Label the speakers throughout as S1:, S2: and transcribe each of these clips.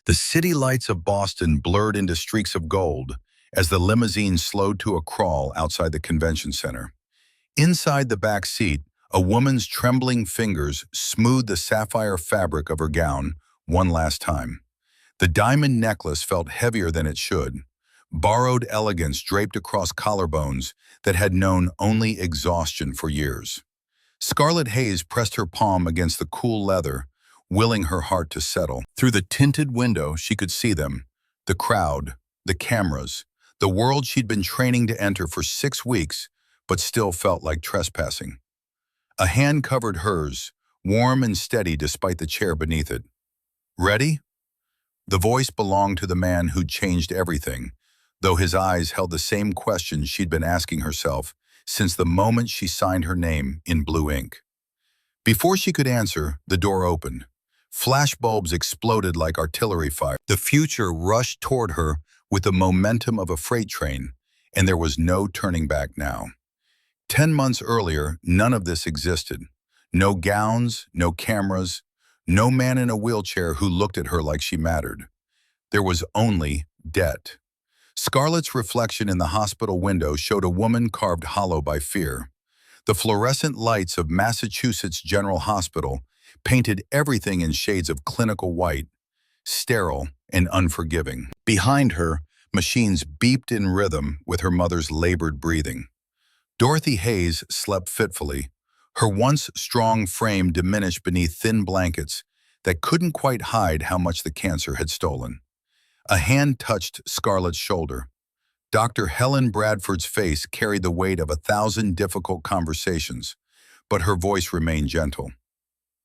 S1: The city lights of Boston blurred into streaks of gold as the limousine slowed to a crawl outside the convention center. Inside the back seat, a woman's trembling fingers smoothed the sapphire fabric of her gown one last time. The diamond necklace felt heavier than it should, borrowed elegance draped across collarbones that had known only exhaustion for years. Scarlet haze pressed her palm against the cool leather, willing her heart to settle. Through the tinted window, she could see them, the crowd, the cameras, the world she'd been training to enter for 6 weeks, but still felt like trespassing. A hand covered hers, warm and steady despite the chair beneath it. "Ready?" The voice belonged to the man who'd changed everything, though his eyes held the same questions she'd been asking herself since the moment she signed her name in blue ink. Before she could answer, the door opened. Flashbulbs exploded like artillery fire. The future rushed toward her with the momentum of a freight train, and there was no turning back now. 10 months earlier, none of this existed. No gowns, no cameras, no man in a wheelchair who looked at her like she mattered. There was only debt. Scarlett's reflection in the hospital window showed a woman carved hollow by fear. The fluorescent lights of Massachusetts General Hospital painted everything in shades of clinical white, sterile and unforgiving. Behind her, machines beeped in rhythm with her mother's labored breathing. Dorothy Hayes slept fitfully, her once strong frame diminished beneath thin blankets that couldn't quite hide how much the cancer had stolen. A hand touched Scarlett's shoulder. Dr. Helen Bradford's face carried the weight of 1,000 difficult conversations, but her voice remained gentle.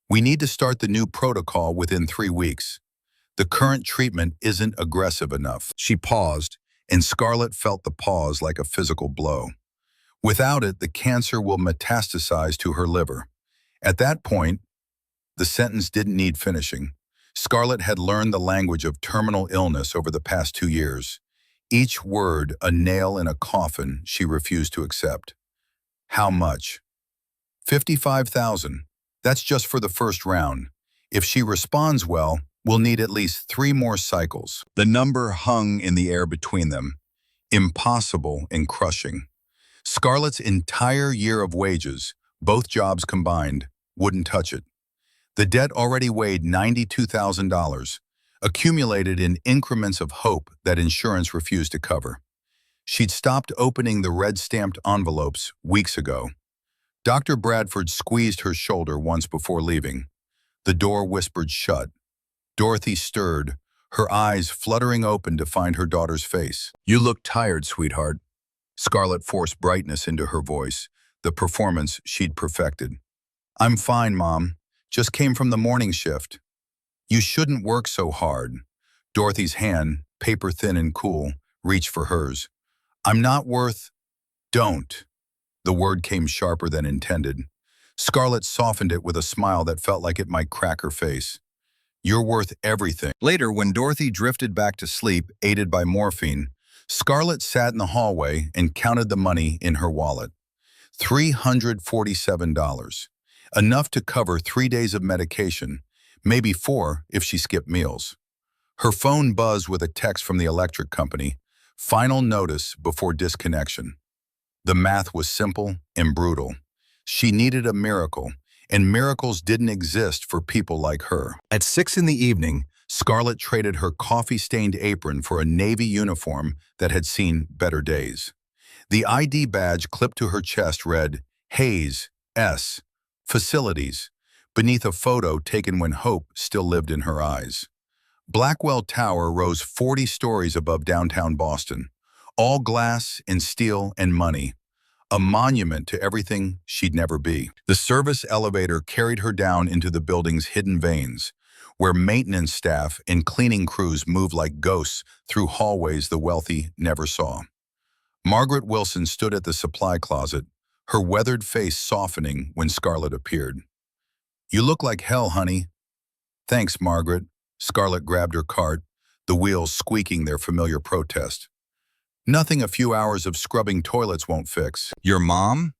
S1: "We need to start the new protocol within 3 weeks. The current treatment isn't aggressive enough." She paused, and Scarlett felt the pause like a physical blow. Without it, the cancer will metastasize to her liver. At that point, the sentence didn't need finishing. Scarlett had learned the language of terminal illness over the past 2 years. Each word a nail in a coffin she refused to accept. "How much?" "55,000. That's just for the first round. If she responds well, we'll need at least 3 more cycles." The number hung in the air between them, impossible and crushing. Scarlett's entire year of wages, both jobs combined, wouldn't touch it. The debt already weighed $92,000, accumulated in increments of hope that insurance refused to cover. She'd stopped opening the red-stamped envelopes weeks ago. Dr. Bradford squeezed her shoulder once before leaving. The door whispered shut. Dorothy stirred, her eyes fluttering open to find her daughter's face. "You look tired, sweetheart." Scarlett forced brightness into her voice, the performance she'd perfected. "I'm fine, Mom. Just came from the morning shift." "You shouldn't work so hard." Dorothy's hand, paper-thin and cool, reached for hers. "I'm not worth—" "Don't." The word came sharper than intended. Scarlett softened it with a smile that felt like it might crack her face. "You're worth everything." Later, when Dorothy drifted back to sleep, aided by morphine, Scarlett sat in the hallway and counted the money in her wallet. $347. Enough to cover 3 days of medication, maybe 4 if she skipped meals. Her phone buzzed with a text from the electric company, final notice before disconnection. The math was simple and brutal. She needed a miracle, and miracles didn't exist for people like her. At 6 in the evening, Scarlett traded her coffee-stained apron for a Navy uniform that had seen better days. The ID badge clipped to her chest read, "Hayes, S. Facilities," beneath a photo taken when hope still lived in her eyes. Blackwell Tower rose 40 stories above downtown Boston, all glass and steel and money, a monument to everything she'd never be. The service elevator carried her down into the building's hidden veins, where maintenance staff and cleaning crews moved like ghosts through hallways the wealthy never saw. Margaret Wilson stood at the supply closet, her weathered face softening when Scarlett appeared. "You look like hell, honey." "Thanks, Margaret." Scarlett grabbed her cart, the wheels squeaking their familiar protest. "Nothing a few hours of scrubbing toilets won't fix." "Your mom?"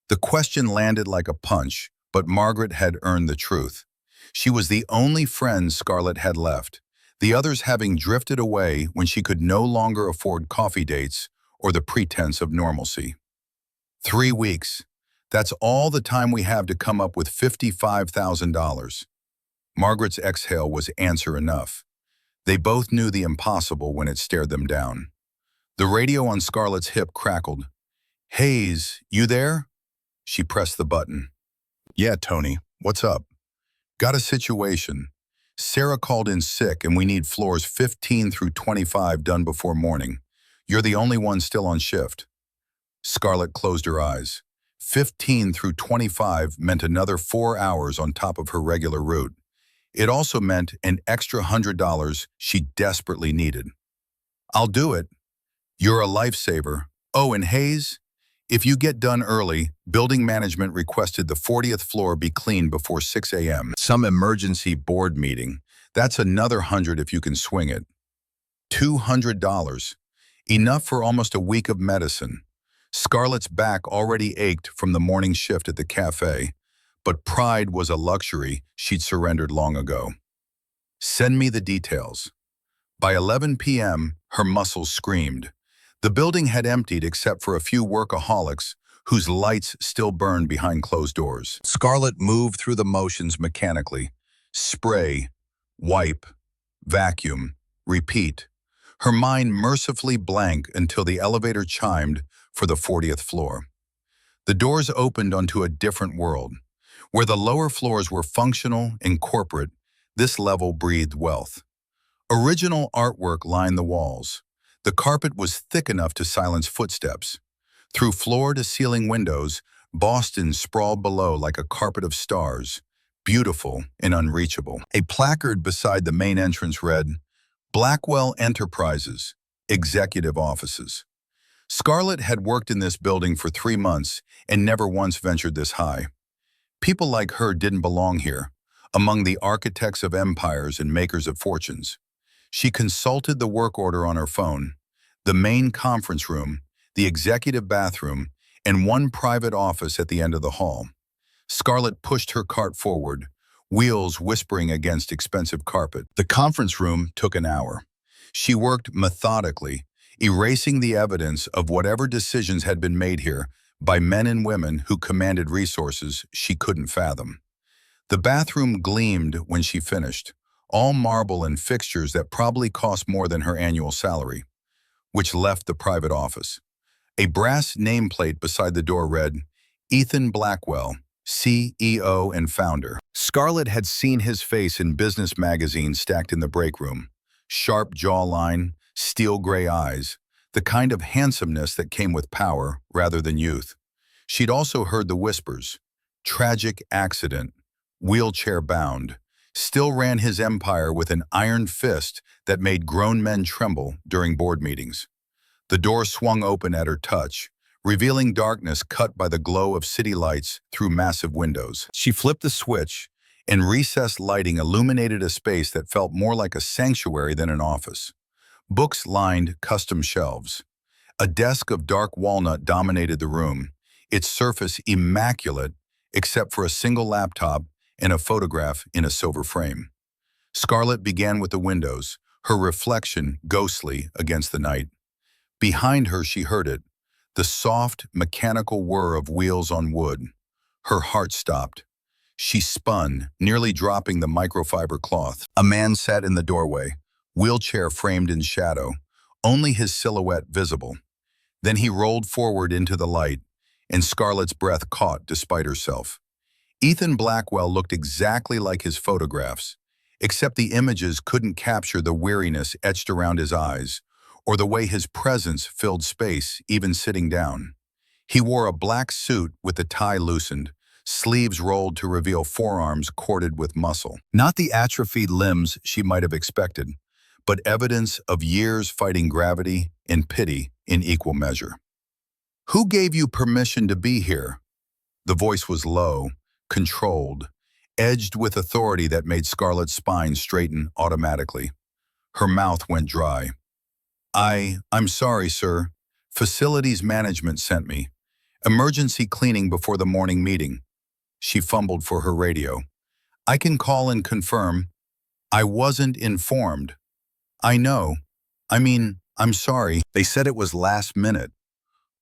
S1: The question landed like a punch, but Margaret had earned the truth. She was the only friend Scarlett had left, the others having drifted away when she could no longer afford coffee dates or the pretense of normalcy. 3 weeks. That's all the time we have to come up with $55,000. Margaret's exhale was answer enough. They both knew the impossible when it stared them down. The radio on Scarlett's hip crackled. "Hayes, you there?" She pressed the button. "Yeah, Tony. What's up?" "Got a situation. Sarah called in sick and we need floors 15 through 25 done before morning. You're the only one still on shift." Scarlett closed her eyes. 15 through 25 meant another 4 hours on top of her regular route. It also meant an extra $100 she desperately needed. "I'll do it. You're a lifesaver. Oh, and Hayes, if you get done early, building management requested the 40th floor be cleaned before 6 a.m. Some emergency board meeting. That's another 100 if you can swing it. $200. Enough for almost a week of medicine. Scarlett's back already ached from the morning shift at the cafe, but pride was a luxury she'd surrendered long ago. "Send me the details." By 11 p.m., her muscles screamed. The building had emptied except for a few workaholics whose lights still burned behind closed doors. Scarlett moved through the motions mechanically. Spray, wipe, vacuum, repeat. Her mind mercifully blank until the elevator chimed for the 40th floor. The doors opened onto a different world. Where the lower floors were functional and corporate, this level breathed wealth. Original artwork lined the walls. The carpet was thick enough to silence footsteps. Through floor-to-ceiling windows, Boston sprawled below like a carpet of stars, beautiful and unreachable. A placard beside the main entrance read, "Blackwell Enterprises, Executive Offices." Scarlett had worked in this building for 3 months and never once ventured this high. People like her didn't belong here, among the architects of empires and makers of fortunes. She consulted the work order on her phone. The main conference room, the executive bathroom, and one private office at the end of the hall. Scarlett pushed her cart forward, wheels whispering against expensive carpet. The conference room took an hour. She worked methodically, erasing the evidence of whatever decisions had been made here by men and women who commanded resources she couldn't fathom. The bathroom gleamed when she finished, all marble and fixtures that probably cost more than her annual salary, which left the private office. A brass nameplate beside the door read, "Ethan Blackwell, CEO and founder." Scarlett had seen his face in business magazines stacked in the break room. Sharp jawline, steel gray eyes, the kind of handsomeness that came with power rather than youth. She'd also heard the whispers. Tragic accident, wheelchair bound, still ran his empire with an iron fist that made grown men tremble during board meetings. The door swung open at her touch, revealing darkness cut by the glow of city lights through massive windows. She flipped the switch, and recessed lighting illuminated a space that felt more like a sanctuary than an office. Books lined custom shelves. A desk of dark walnut dominated the room, its surface immaculate except for a single laptop and a photograph in a silver frame. Scarlett began with the windows, her reflection ghostly against the night. Behind her she heard it, the soft, mechanical whir of wheels on wood. Her heart stopped. She spun, nearly dropping the microfiber cloth. A man sat in the doorway, wheelchair framed in shadow, only his silhouette visible. Then he rolled forward into the light, and Scarlett's breath caught despite herself. Ethan Blackwell looked exactly like his photographs, except the images couldn't capture the weariness etched around his eyes, or the way his presence filled space even sitting down. He wore a black suit with the tie loosened, sleeves rolled to reveal forearms corded with muscle. Not the atrophied limbs she might have expected, but evidence of years fighting gravity and pity in equal measure. "Who gave you permission to be here?" The voice was low, controlled, edged with authority that made Scarlett's spine straighten automatically. Her mouth went dry. I'm sorry, sir. Facilities management sent me. Emergency cleaning before the morning meeting." She fumbled for her radio. "I can call and confirm. I wasn't informed." I know. I'm sorry. They said it was last minute.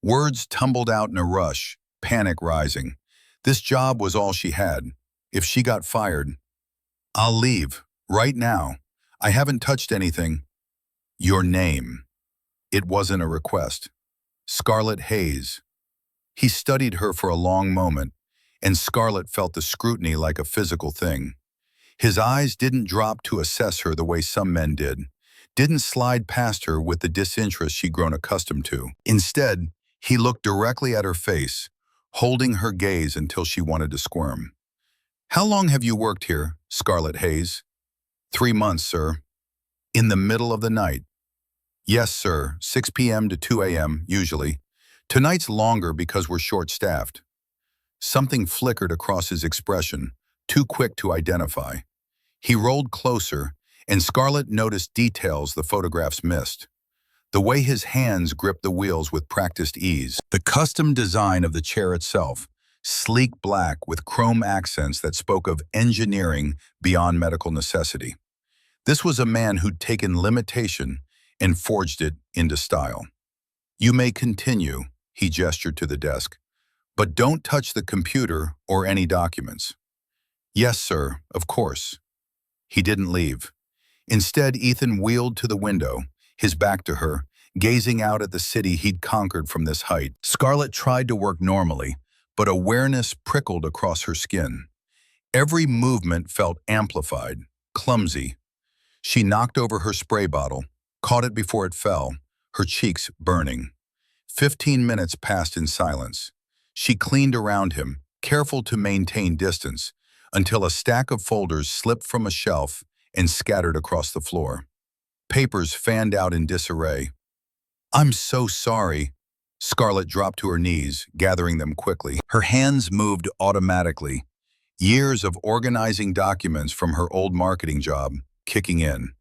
S1: Words tumbled out in a rush, panic rising. This job was all she had. If she got fired, I'll leave. Right now. I haven't touched anything. Your name. It wasn't a request. Scarlett Hayes. He studied her for a long moment, and Scarlett felt the scrutiny like a physical thing. His eyes didn't drop to assess her the way some men did, didn't slide past her with the disinterest she'd grown accustomed to. Instead, he looked directly at her face, holding her gaze until she wanted to squirm. How long have you worked here, Scarlett Hayes? 3 months, sir. In the middle of the night. Yes, sir, 6 p.m. to 2 a.m., usually. Tonight's longer because we're short-staffed. Something flickered across his expression, too quick to identify. He rolled closer, and Scarlett noticed details the photographs missed. The way his hands gripped the wheels with practiced ease. The custom design of the chair itself, sleek black with chrome accents that spoke of engineering beyond medical necessity. This was a man who'd taken limitation and forged it into style. You may continue, he gestured to the desk, but don't touch the computer or any documents. Yes, sir, of course. He didn't leave. Instead, Ethan wheeled to the window, his back to her, gazing out at the city he'd conquered from this height. Scarlett tried to work normally, but awareness prickled across her skin. Every movement felt amplified, clumsy. She knocked over her spray bottle, caught it before it fell, her cheeks burning. 15 minutes passed in silence. She cleaned around him, careful to maintain distance, until a stack of folders slipped from a shelf and scattered across the floor. Papers fanned out in disarray. I'm so sorry. Scarlett dropped to her knees, gathering them quickly. Her hands moved automatically, years of organizing documents from her old marketing job kicking in.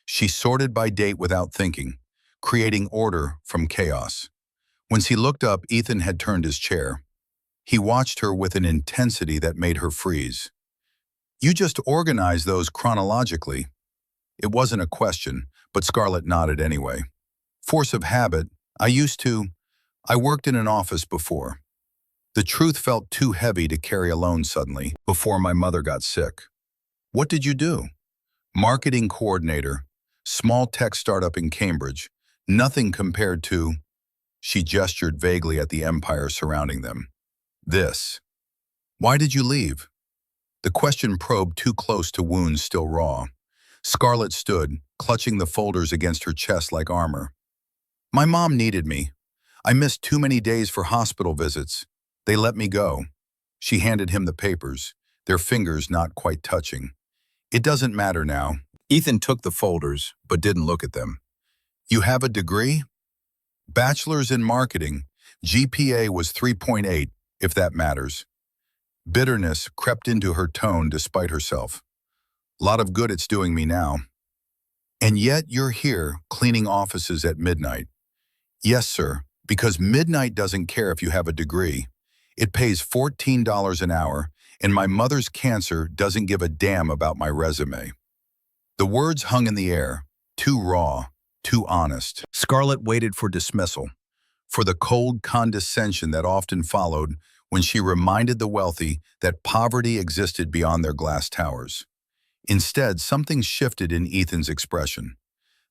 S1: She sorted by date without thinking, creating order from chaos. When she looked up, Ethan had turned his chair. He watched her with an intensity that made her freeze. You just organized those chronologically. It wasn't a question, but Scarlett nodded anyway. Force of habit. I worked in an office before. The truth felt too heavy to carry alone suddenly, before my mother got sick. What did you do? Marketing coordinator, small tech startup in Cambridge. Nothing compared to... She gestured vaguely at the empire surrounding them. This. Why did you leave? The question probed too close to wounds still raw. Scarlett stood, clutching the folders against her chest like armor. My mom needed me. I missed too many days for hospital visits. They let me go. She handed him the papers, their fingers not quite touching. It doesn't matter now. Ethan took the folders, but didn't look at them. You have a degree? Bachelor's in marketing. GPA was 3.8, if that matters. Bitterness crept into her tone despite herself. Lot of good it's doing me now. And yet you're here, cleaning offices at midnight. Yes, sir, because midnight doesn't care if you have a degree. It pays $14 an hour, and my mother's cancer doesn't give a damn about my resume. The words hung in the air, too raw, too honest. Scarlett waited for dismissal, for the cold condescension that often followed when she reminded the wealthy that poverty existed beyond their glass towers. Instead, something shifted in Ethan's expression.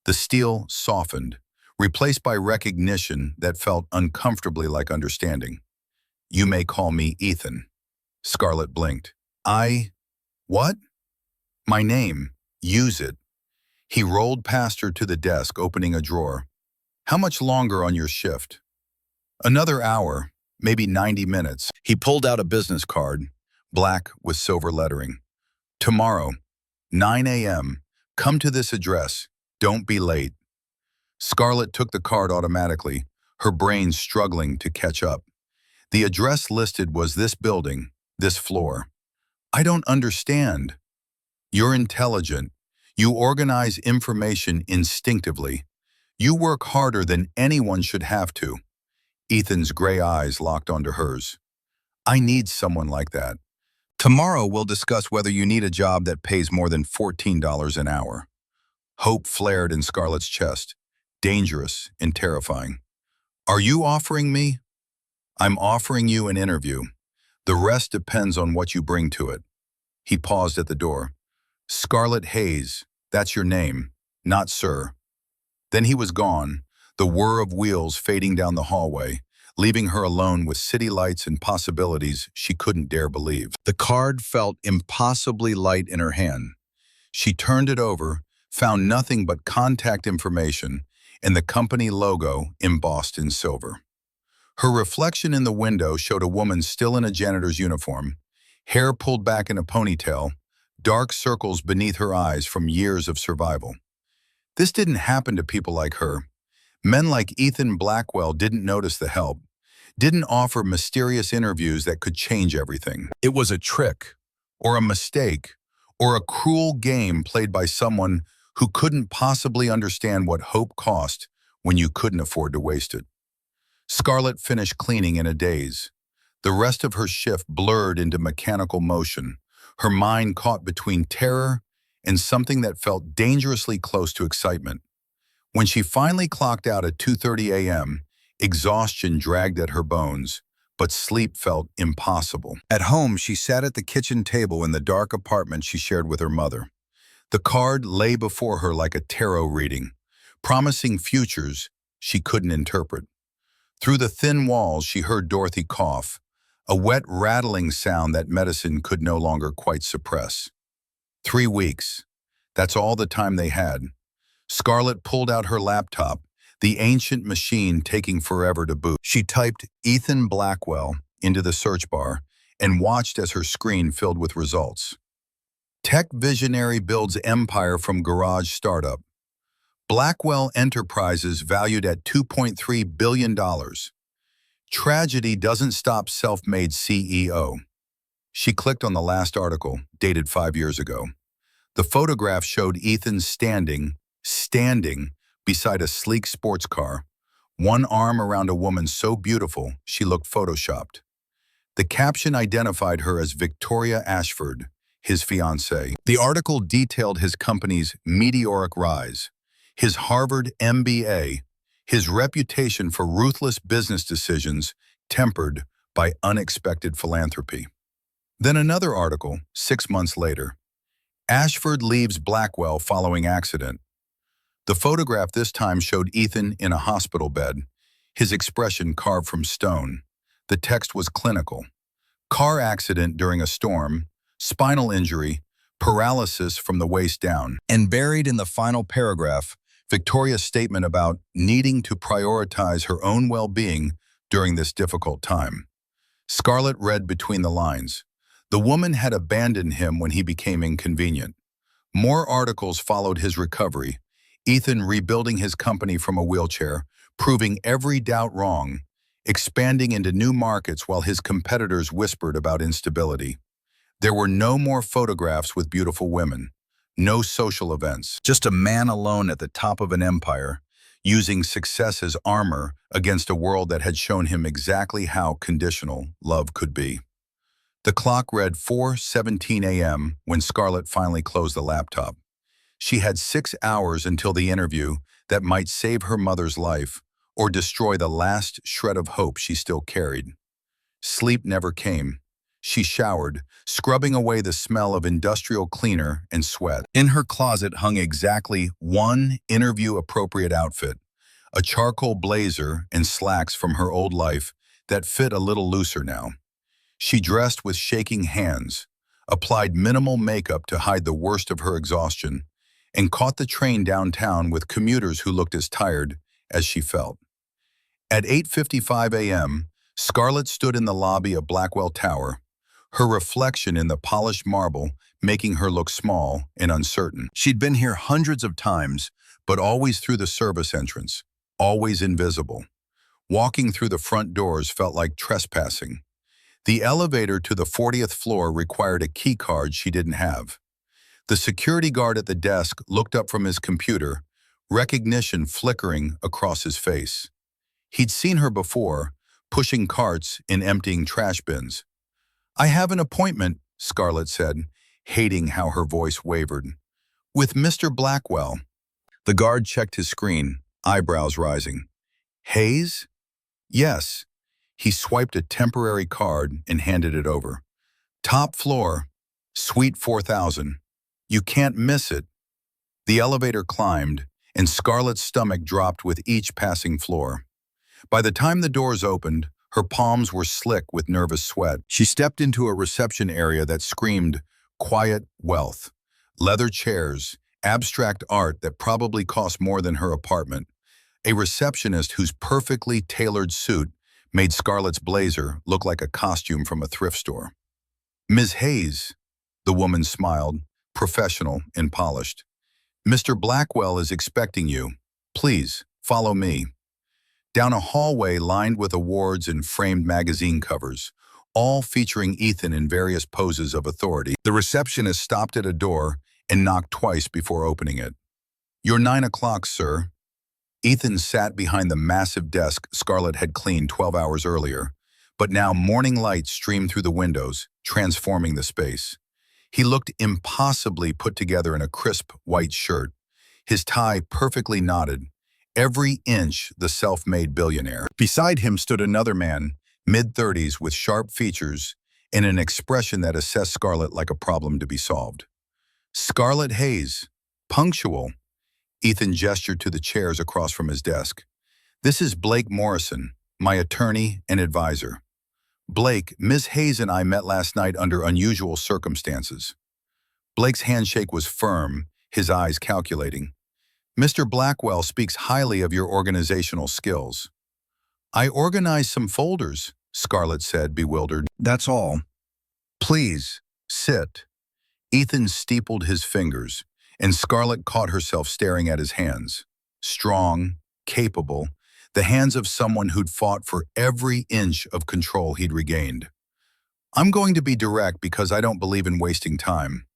S1: The steel softened, replaced by recognition that felt uncomfortably like understanding. You may call me Ethan. Scarlett blinked. What? My name. Use it. He rolled past her to the desk, opening a drawer. How much longer on your shift? Another hour, maybe 90 minutes. He pulled out a business card, black with silver lettering. Tomorrow, 9 a.m., come to this address. Don't be late. Scarlett took the card automatically, her brain struggling to catch up. The address listed was this building, this floor. I don't understand. You're intelligent. You organize information instinctively. You work harder than anyone should have to. Ethan's gray eyes locked onto hers. I need someone like that. Tomorrow we'll discuss whether you need a job that pays more than $14 an hour. Hope flared in Scarlett's chest, dangerous and terrifying. "Are you offering me?" "I'm offering you an interview. The rest depends on what you bring to it." He paused at the door. "Scarlett Hayes, that's your name, not sir." Then he was gone, the whir of wheels fading down the hallway, leaving her alone with city lights and possibilities she couldn't dare believe. The card felt impossibly light in her hand. She turned it over, found nothing but contact information and the company logo embossed in silver. Her reflection in the window showed a woman still in a janitor's uniform, hair pulled back in a ponytail, dark circles beneath her eyes from years of survival. This didn't happen to people like her. Men like Ethan Blackwell didn't notice the help, didn't offer mysterious interviews that could change everything. It was a trick, or a mistake, or a cruel game played by someone who couldn't possibly understand what hope cost when you couldn't afford to waste it. Scarlett finished cleaning in a daze. The rest of her shift blurred into mechanical motion, her mind caught between terror and something that felt dangerously close to excitement. When she finally clocked out at 2:30 a.m., exhaustion dragged at her bones, but sleep felt impossible. At home, she sat at the kitchen table in the dark apartment she shared with her mother. The card lay before her like a tarot reading, promising futures she couldn't interpret. Through the thin walls, she heard Dorothy cough, a wet rattling sound that medicine could no longer quite suppress. 3 weeks. That's all the time they had. Scarlett pulled out her laptop, the ancient machine taking forever to boot. She typed Ethan Blackwell into the search bar and watched as her screen filled with results. Tech visionary builds empire from garage startup. Blackwell Enterprises valued at $2.3 billion. Tragedy doesn't stop self-made CEO. She clicked on the last article, dated 5 years ago. The photograph showed Ethan standing beside a sleek sports car, one arm around a woman so beautiful she looked photoshopped. The caption identified her as Victoria Ashford, his fiancée. The article detailed his company's meteoric rise, his Harvard MBA, his reputation for ruthless business decisions tempered by unexpected philanthropy. Then another article, 6 months later. Ashford leaves Blackwell following accident. The photograph this time showed Ethan in a hospital bed, his expression carved from stone. The text was clinical. Car accident during a storm, spinal injury, paralysis from the waist down. And buried in the final paragraph, Victoria's statement about needing to prioritize her own well-being during this difficult time. Scarlett read between the lines. The woman had abandoned him when he became inconvenient. More articles followed his recovery, Ethan rebuilding his company from a wheelchair, proving every doubt wrong, expanding into new markets while his competitors whispered about instability. There were no more photographs with beautiful women, no social events, just a man alone at the top of an empire, using success as armor against a world that had shown him exactly how conditional love could be. The clock read 4:17 a.m. when Scarlett finally closed the laptop. She had 6 hours until the interview that might save her mother's life or destroy the last shred of hope she still carried. Sleep never came. She showered, scrubbing away the smell of industrial cleaner and sweat. In her closet hung exactly one interview-appropriate outfit, a charcoal blazer and slacks from her old life that fit a little looser now. She dressed with shaking hands, applied minimal makeup to hide the worst of her exhaustion, and caught the train downtown with commuters who looked as tired as she felt. At 8:55 a.m., Scarlett stood in the lobby of Blackwell Tower, her reflection in the polished marble making her look small and uncertain. She'd been here hundreds of times, but always through the service entrance, always invisible. Walking through the front doors felt like trespassing. The elevator to the 40th floor required a key card she didn't have. The security guard at the desk looked up from his computer, recognition flickering across his face. He'd seen her before, pushing carts and emptying trash bins. "I have an appointment," Scarlett said, hating how her voice wavered. "With Mr. Blackwell." The guard checked his screen, eyebrows rising. Hayes? Yes. He swiped a temporary card and handed it over. Top floor, Suite 4000. You can't miss it. The elevator climbed, and Scarlett's stomach dropped with each passing floor. By the time the doors opened, her palms were slick with nervous sweat. She stepped into a reception area that screamed quiet wealth. Leather chairs, abstract art that probably cost more than her apartment. A receptionist whose perfectly tailored suit made Scarlett's blazer look like a costume from a thrift store. Ms. Hayes, the woman smiled, professional and polished. Mr. Blackwell is expecting you. Please, follow me. Down a hallway lined with awards and framed magazine covers, all featuring Ethan in various poses of authority, the receptionist stopped at a door and knocked twice before opening it. You're 9 o'clock, sir. Ethan sat behind the massive desk Scarlett had cleaned 12 hours earlier, but now morning light streamed through the windows, transforming the space. He looked impossibly put together in a crisp white shirt, his tie perfectly knotted, every inch the self-made billionaire. Beside him stood another man, mid-30s with sharp features and an expression that assessed Scarlett like a problem to be solved. Scarlett Hayes, punctual. Ethan gestured to the chairs across from his desk. This is Blake Morrison, my attorney and advisor. Blake, Ms. Hayes and I met last night under unusual circumstances. Blake's handshake was firm, his eyes calculating. Mr. Blackwell speaks highly of your organizational skills. I organized some folders, Scarlett said, bewildered. That's all. Please, sit. Ethan steepled his fingers, and Scarlett caught herself staring at his hands. Strong, capable, the hands of someone who'd fought for every inch of control he'd regained. I'm going to be direct because I don't believe in wasting time.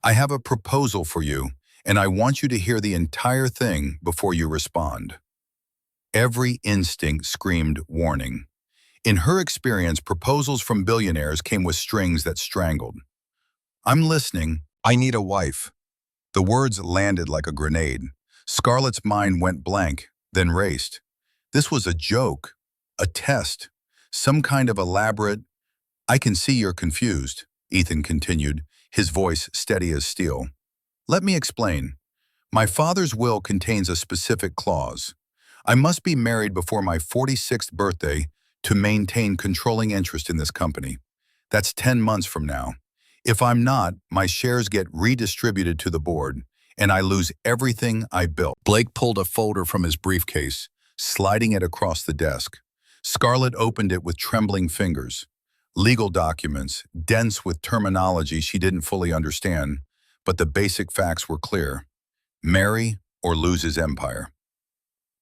S1: I have a proposal for you, and I want you to hear the entire thing before you respond. Every instinct screamed warning. In her experience, proposals from billionaires came with strings that strangled. I'm listening. I need a wife. The words landed like a grenade. Scarlett's mind went blank, then raced. This was a joke, a test, some kind of elaborate. I can see you're confused, Ethan continued, his voice steady as steel. Let me explain. My father's will contains a specific clause. I must be married before my 46th birthday to maintain controlling interest in this company. That's 10 months from now. If I'm not, my shares get redistributed to the board, and I lose everything I built. Blake pulled a folder from his briefcase, sliding it across the desk. Scarlett opened it with trembling fingers. Legal documents, dense with terminology she didn't fully understand, but the basic facts were clear. Marry or lose his empire.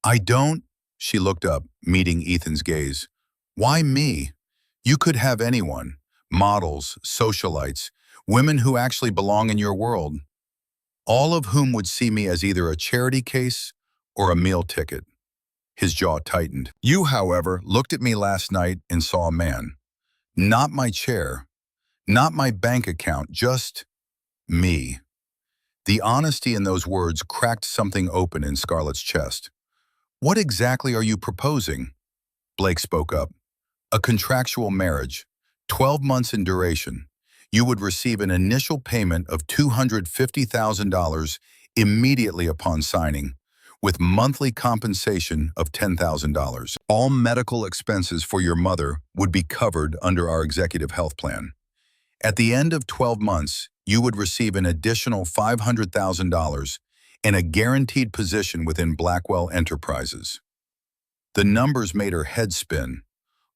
S1: I don't, she looked up, meeting Ethan's gaze. Why me? You could have anyone. Models, socialites, women who actually belong in your world. All of whom would see me as either a charity case or a meal ticket. His jaw tightened. You, however, looked at me last night and saw a man. Not my chair, not my bank account, just me. The honesty in those words cracked something open in Scarlett's chest. What exactly are you proposing? Blake spoke up. A contractual marriage, 12 months in duration. You would receive an initial payment of $250,000 immediately upon signing, with monthly compensation of $10,000. All medical expenses for your mother would be covered under our executive health plan. At the end of 12 months, you would receive an additional $500,000 and a guaranteed position within Blackwell Enterprises. The numbers made her head spin.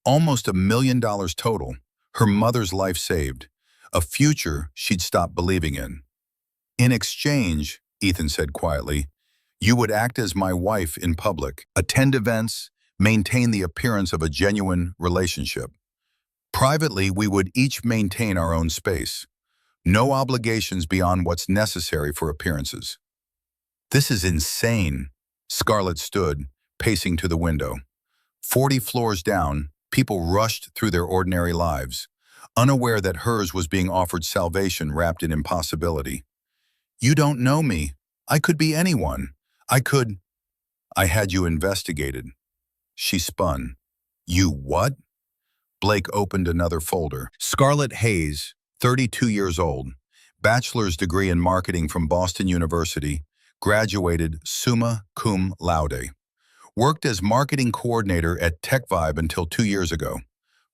S1: Almost $1 million total, her mother's life saved, a future she'd stopped believing in. In exchange, Ethan said quietly, you would act as my wife in public, attend events, maintain the appearance of a genuine relationship. Privately, we would each maintain our own space. No obligations beyond what's necessary for appearances. This is insane. Scarlett stood, pacing to the window. 40 floors down, people rushed through their ordinary lives, unaware that hers was being offered salvation wrapped in impossibility. You don't know me. I could be anyone. I could. I had you investigated. She spun. You what? Blake opened another folder. Scarlett Hayes, 32 years old, bachelor's degree in marketing from Boston University, graduated summa cum laude. Worked as marketing coordinator at TechVibe until 2 years ago.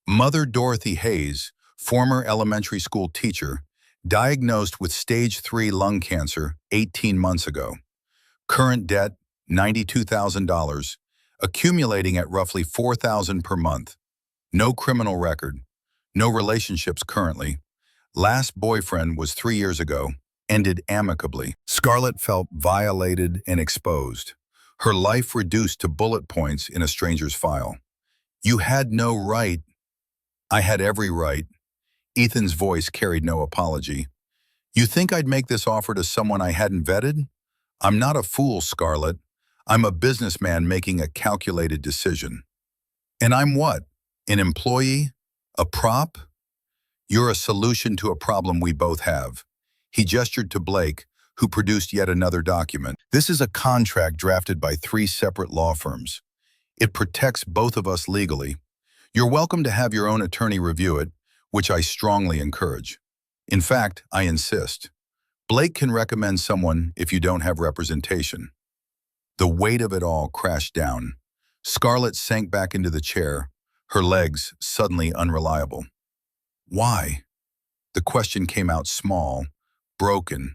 S1: Mother Dorothy Hayes, former elementary school teacher, diagnosed with stage 3 lung cancer 18 months ago. Current debt, $92,000, accumulating at roughly $4,000 per month. No criminal record. No relationships currently. Last boyfriend was 3 years ago, ended amicably. Scarlett felt violated and exposed. Her life reduced to bullet points in a stranger's file. You had no right. I had every right. Ethan's voice carried no apology. You think I'd make this offer to someone I hadn't vetted? I'm not a fool, Scarlett. I'm a businessman making a calculated decision. And I'm what? An employee? A prop? You're a solution to a problem we both have. He gestured to Blake, who produced yet another document. This is a contract drafted by 3 separate law firms. It protects both of us legally. You're welcome to have your own attorney review it, which I strongly encourage. In fact, I insist. Blake can recommend someone if you don't have representation. The weight of it all crashed down. Scarlett sank back into the chair, her legs suddenly unreliable. Why? The question came out small, broken.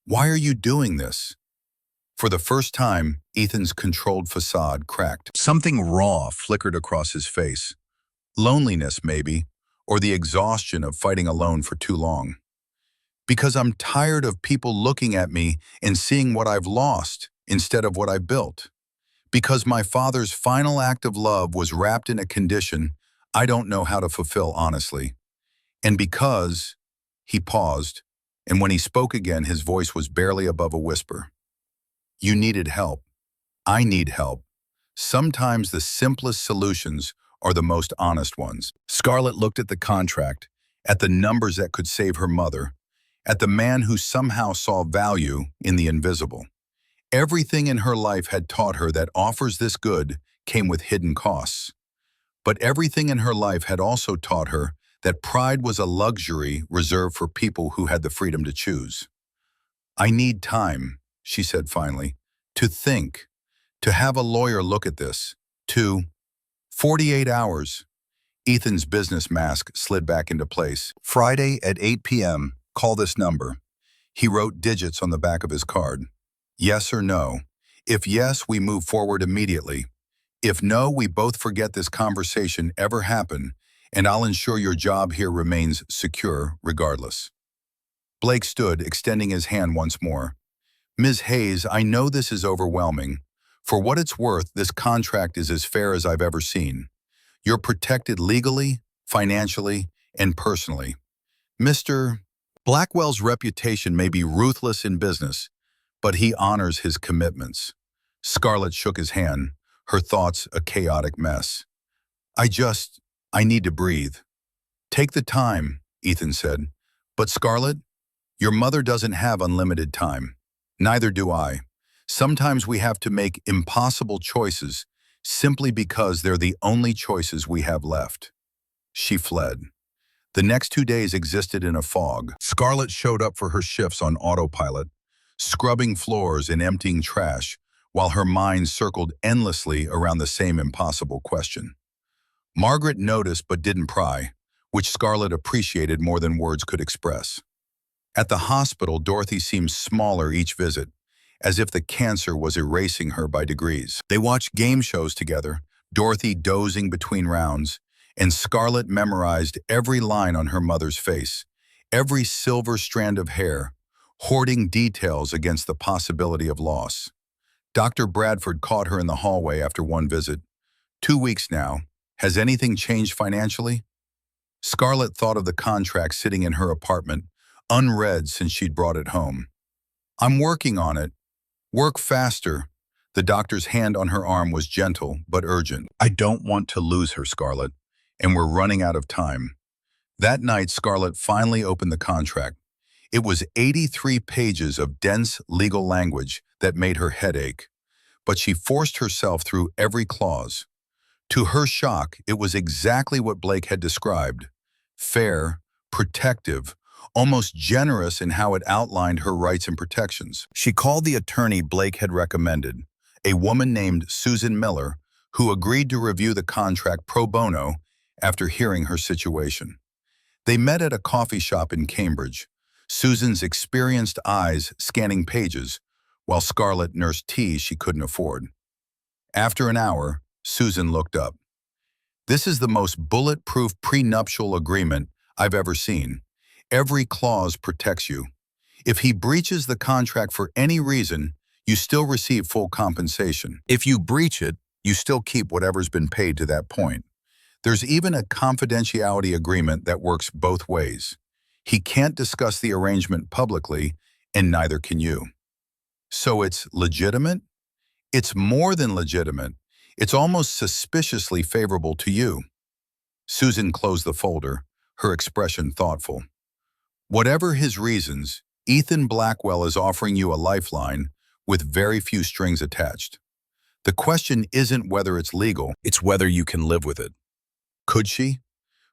S1: Why are you doing this? For the first time, Ethan's controlled facade cracked. Something raw flickered across his face. Loneliness, maybe, or the exhaustion of fighting alone for too long. Because I'm tired of people looking at me and seeing what I've lost instead of what I built. Because my father's final act of love was wrapped in a condition I don't know how to fulfill honestly. And because, he paused, and when he spoke again, his voice was barely above a whisper. You needed help. I need help. Sometimes the simplest solutions are the most honest ones. Scarlett looked at the contract, at the numbers that could save her mother, at the man who somehow saw value in the invisible. Everything in her life had taught her that offers this good came with hidden costs. But everything in her life had also taught her that pride was a luxury reserved for people who had the freedom to choose. I need time, she said finally, to think, to have a lawyer look at this, to 48 hours. Ethan's business mask slid back into place. Friday at 8 p.m., call this number. He wrote digits on the back of his card. Yes or no. If yes, we move forward immediately. If no, we both forget this conversation ever happened, and I'll ensure your job here remains secure regardless. Blake stood, extending his hand once more. Ms. Hayes, I know this is overwhelming. For what it's worth, this contract is as fair as I've ever seen. You're protected legally, financially, and personally. Mr. Blackwell's reputation may be ruthless in business, but he honors his commitments. Scarlett shook his hand, her thoughts a chaotic mess. I need to breathe. Take the time, Ethan said. But Scarlett, your mother doesn't have unlimited time. Neither do I. Sometimes we have to make impossible choices simply because they're the only choices we have left. She fled. The next 2 days existed in a fog. Scarlett showed up for her shifts on autopilot, scrubbing floors and emptying trash, while her mind circled endlessly around the same impossible question. Margaret noticed but didn't pry, which Scarlett appreciated more than words could express. At the hospital, Dorothy seemed smaller each visit, as if the cancer was erasing her by degrees. They watched game shows together, Dorothy dozing between rounds, and Scarlett memorized every line on her mother's face, every silver strand of hair, hoarding details against the possibility of loss. Dr. Bradford caught her in the hallway after one visit. 2 weeks now. Has anything changed financially? Scarlett thought of the contract sitting in her apartment, unread since she'd brought it home. I'm working on it. Work faster. The doctor's hand on her arm was gentle but urgent. I don't want to lose her, Scarlett, and we're running out of time. That night, Scarlett finally opened the contract. It was 83 pages of dense legal language that made her head ache, but she forced herself through every clause. To her shock, it was exactly what Blake had described: fair, protective, almost generous in how it outlined her rights and protections. She called the attorney Blake had recommended, a woman named Susan Miller, who agreed to review the contract pro bono after hearing her situation. They met at a coffee shop in Cambridge, Susan's experienced eyes scanning pages, while Scarlett nursed tea she couldn't afford. After an hour, Susan looked up. "This is the most bulletproof prenuptial agreement I've ever seen. Every clause protects you. If he breaches the contract for any reason, you still receive full compensation. If you breach it, you still keep whatever's been paid to that point. There's even a confidentiality agreement that works both ways. He can't discuss the arrangement publicly, and neither can you." So it's legitimate? It's more than legitimate. It's almost suspiciously favorable to you. Susan closed the folder, her expression thoughtful. "Whatever his reasons, Ethan Blackwell is offering you a lifeline with very few strings attached. The question isn't whether it's legal, it's whether you can live with it." Could she?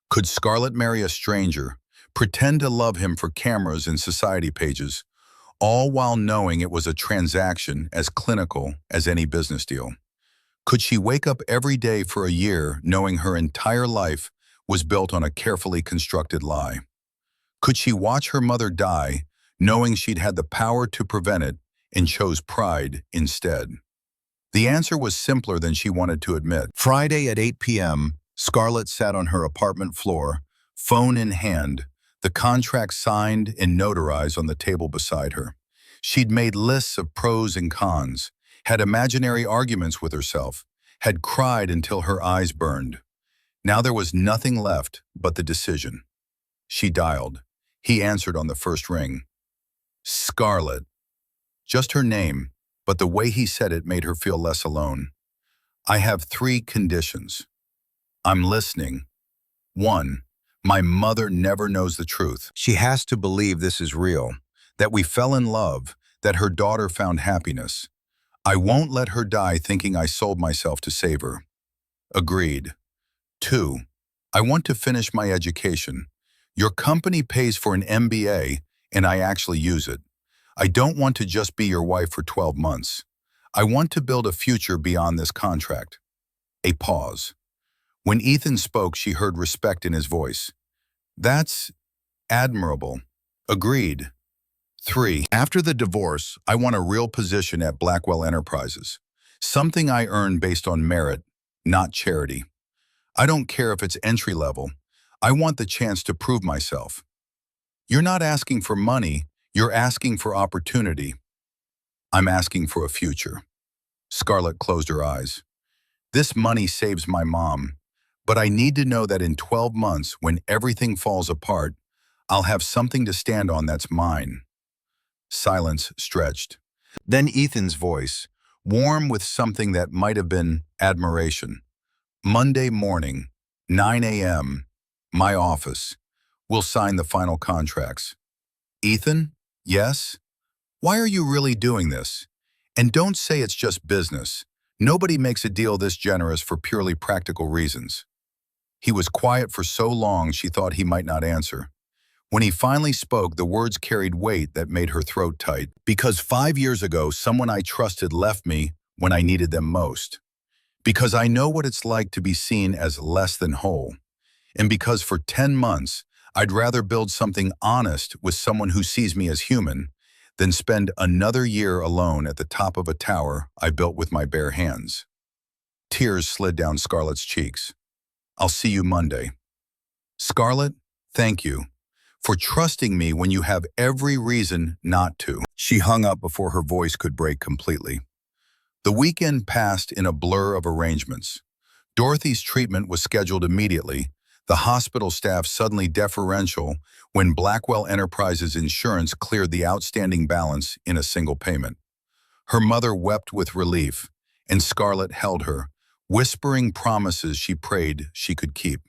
S1: Could Scarlett marry a stranger, pretend to love him for cameras and society pages, all while knowing it was a transaction as clinical as any business deal? Could she wake up every day for a year knowing her entire life was built on a carefully constructed lie? Could she watch her mother die knowing she'd had the power to prevent it and chose pride instead? The answer was simpler than she wanted to admit. Friday at 8 p.m., Scarlett sat on her apartment floor, phone in hand, the contract signed and notarized on the table beside her. She'd made lists of pros and cons, had imaginary arguments with herself, had cried until her eyes burned. Now there was nothing left but the decision. She dialed. He answered on the first ring. Scarlett. Just her name, but the way he said it made her feel less alone. "I have 3 conditions." "I'm listening." 1. My mother never knows the truth. She has to believe this is real, that we fell in love, that her daughter found happiness. I won't let her die thinking I sold myself to save her. Agreed. 2. I want to finish my education. Your company pays for an MBA, and I actually use it. I don't want to just be your wife for 12 months. I want to build a future beyond this contract. A pause. When Ethan spoke, she heard respect in his voice. "That's admirable." Agreed. 3. After the divorce, I want a real position at Blackwell Enterprises. Something I earn based on merit, not charity. I don't care if it's entry level. I want the chance to prove myself. "You're not asking for money, you're asking for opportunity." "I'm asking for a future." Scarlett closed her eyes. "This money saves my mom, but I need to know that in 12 months, when everything falls apart, I'll have something to stand on that's mine." Silence stretched. Then Ethan's voice, warm with something that might have been admiration. "Monday morning, 9 a.m., my office. We'll sign the final contracts." "Ethan? Yes? Why are you really doing this? And don't say it's just business. Nobody makes a deal this generous for purely practical reasons." He was quiet for so long she thought he might not answer. When he finally spoke, the words carried weight that made her throat tight. "Because 5 years ago, someone I trusted left me when I needed them most. Because I know what it's like to be seen as less than whole. And because for 10 months, I'd rather build something honest with someone who sees me as human than spend another year alone at the top of a tower I built with my bare hands." Tears slid down Scarlett's cheeks. "I'll see you Monday." "Scarlett, thank you for trusting me when you have every reason not to." She hung up before her voice could break completely. The weekend passed in a blur of arrangements. Dorothy's treatment was scheduled immediately, the hospital staff suddenly deferential when Blackwell Enterprises insurance cleared the outstanding balance in a single payment. Her mother wept with relief, and Scarlett held her, whispering promises she prayed she could keep.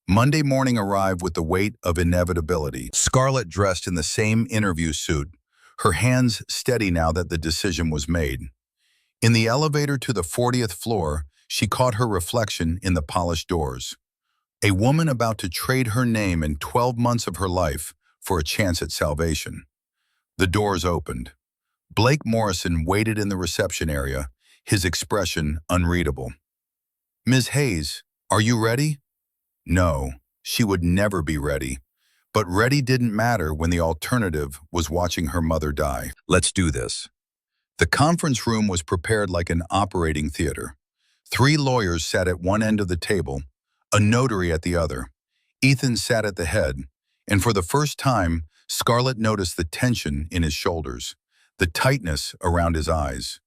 S1: Monday morning arrived with the weight of inevitability. Scarlett dressed in the same interview suit, her hands steady now that the decision was made. In the elevator to the 40th floor, she caught her reflection in the polished doors. A woman about to trade her name and 12 months of her life for a chance at salvation. The doors opened. Blake Morrison waited in the reception area, his expression unreadable. "Ms. Hayes, are you ready?" No, she would never be ready. But ready didn't matter when the alternative was watching her mother die. "Let's do this." The conference room was prepared like an operating theater. 3 lawyers sat at one end of the table, a notary at the other. Ethan sat at the head, and for the first time, Scarlett noticed the tension in his shoulders, the tightness around his eyes.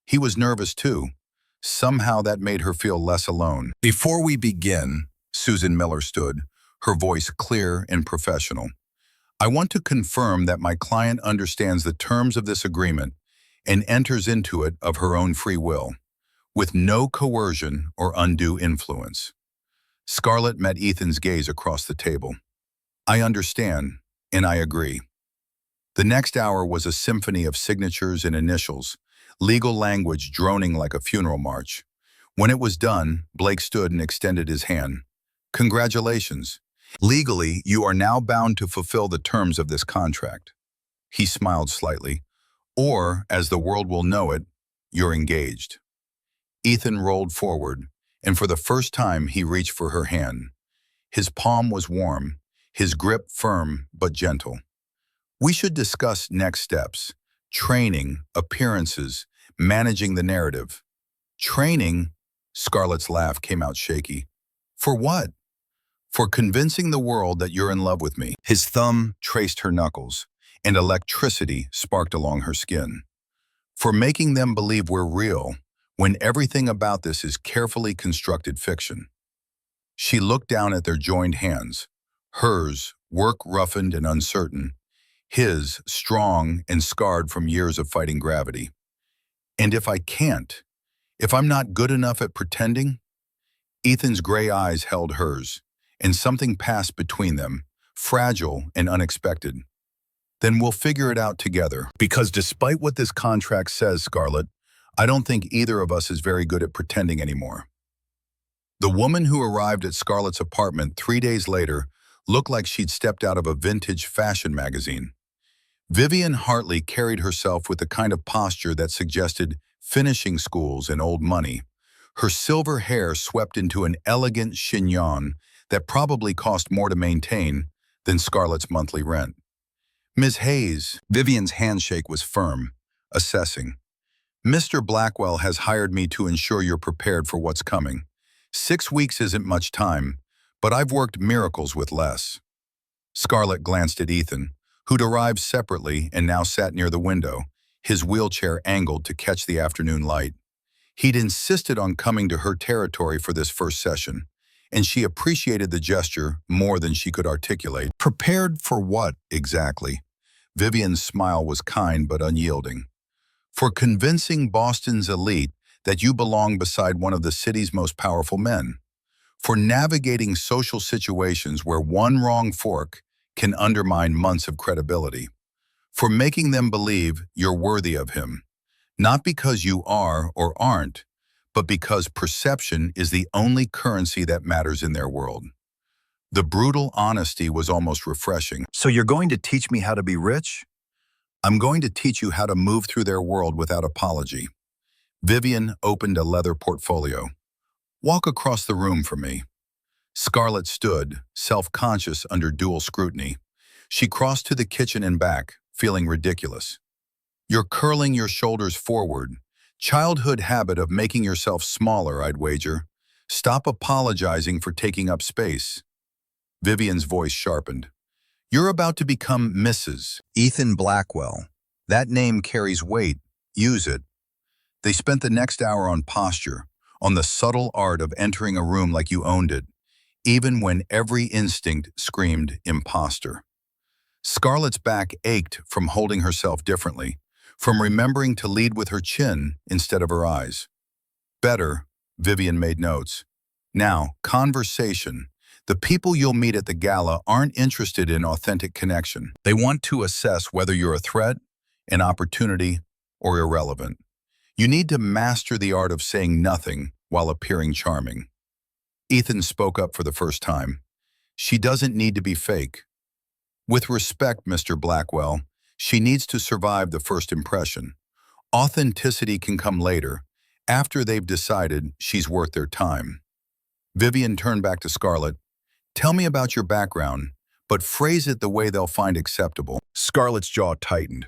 S1: He was nervous too. Somehow that made her feel less alone. "Before we begin," Susan Miller stood, her voice clear and professional, "I want to confirm that my client understands the terms of this agreement and enters into it of her own free will, with no coercion or undue influence." Scarlett met Ethan's gaze across the table. "I understand, and I agree." The next hour was a symphony of signatures and initials, legal language droning like a funeral march. When it was done, Blake stood and extended his hand. "Congratulations. Legally, you are now bound to fulfill the terms of this contract." He smiled slightly. "Or, as the world will know it, you're engaged." Ethan rolled forward, and for the first time he reached for her hand. His palm was warm, his grip firm but gentle. "We should discuss next steps. Training, appearances, managing the narrative." "Training?" Scarlett's laugh came out shaky. "For what?" "For convincing the world that you're in love with me." His thumb traced her knuckles, and electricity sparked along her skin. "For making them believe we're real, when everything about this is carefully constructed fiction." She looked down at their joined hands, hers work-roughened and uncertain, his strong and scarred from years of fighting gravity. "And if I can't? If I'm not good enough at pretending?" Ethan's gray eyes held hers, and something passed between them, fragile and unexpected. "Then we'll figure it out together. Because despite what this contract says, Scarlett, I don't think either of us is very good at pretending anymore." The woman who arrived at Scarlett's apartment 3 days later looked like she'd stepped out of a vintage fashion magazine. Vivian Hartley carried herself with the kind of posture that suggested finishing schools and old money. Her silver hair swept into an elegant chignon that probably cost more to maintain than Scarlett's monthly rent. "Ms. Hayes," Vivian's handshake was firm, assessing. "Mr. Blackwell has hired me to ensure you're prepared for what's coming. 6 weeks isn't much time, but I've worked miracles with less." Scarlett glanced at Ethan, who'd arrived separately and now sat near the window, his wheelchair angled to catch the afternoon light. He'd insisted on coming to her territory for this first session, and she appreciated the gesture more than she could articulate. "Prepared for what, exactly?" Vivian's smile was kind but unyielding. "For convincing Boston's elite that you belong beside one of the city's most powerful men. For navigating social situations where one wrong fork can undermine months of credibility. For making them believe you're worthy of him, not because you are or aren't, but because perception is the only currency that matters in their world." The brutal honesty was almost refreshing. "So you're going to teach me how to be rich?" "I'm going to teach you how to move through their world without apology." Vivian opened a leather portfolio. "Walk across the room for me." Scarlett stood, self-conscious under dual scrutiny. She crossed to the kitchen and back, feeling ridiculous. "You're curling your shoulders forward. Childhood habit of making yourself smaller, I'd wager. Stop apologizing for taking up space." Vivian's voice sharpened. "You're about to become Mrs. Ethan Blackwell. That name carries weight. Use it." They spent the next hour on posture, on the subtle art of entering a room like you owned it, even when every instinct screamed imposter. Scarlett's back ached from holding herself differently, from remembering to lead with her chin instead of her eyes. "Better," Vivian made notes. "Now, conversation. The people you'll meet at the gala aren't interested in authentic connection. They want to assess whether you're a threat, an opportunity, or irrelevant. You need to master the art of saying nothing while appearing charming. Ethan spoke up for the first time. She doesn't need to be fake. With respect, Mr. Blackwell, she needs to survive the first impression. Authenticity can come later, after they've decided she's worth their time. Vivian turned back to Scarlett. Tell me about your background, but phrase it the way they'll find acceptable. Scarlett's jaw tightened.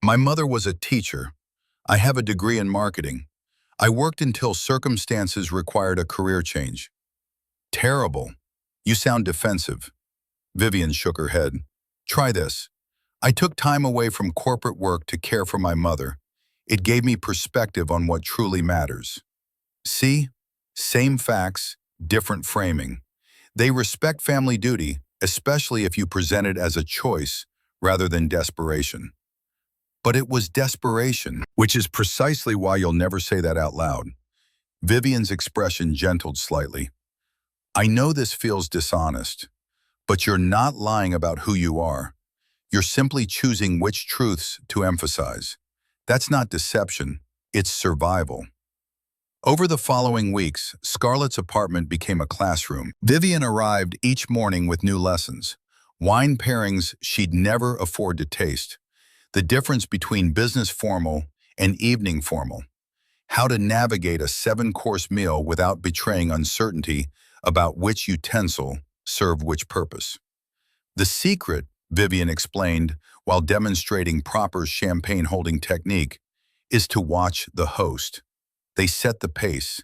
S1: My mother was a teacher. I have a degree in marketing. I worked until circumstances required a career change. Terrible. You sound defensive. Vivian shook her head. Try this. I took time away from corporate work to care for my mother. It gave me perspective on what truly matters. See? Same facts, different framing. They respect family duty, especially if you present it as a choice rather than desperation. But it was desperation, which is precisely why you'll never say that out loud. Vivian's expression gentled slightly. I know this feels dishonest, but you're not lying about who you are. You're simply choosing which truths to emphasize. That's not deception, it's survival. Over the following weeks, Scarlett's apartment became a classroom. Vivian arrived each morning with new lessons, wine pairings she'd never afford to taste, the difference between business formal and evening formal, how to navigate a 7-course meal without betraying uncertainty about which utensil served which purpose. The secret, Vivian explained while demonstrating proper champagne-holding technique, is to watch the host. They set the pace.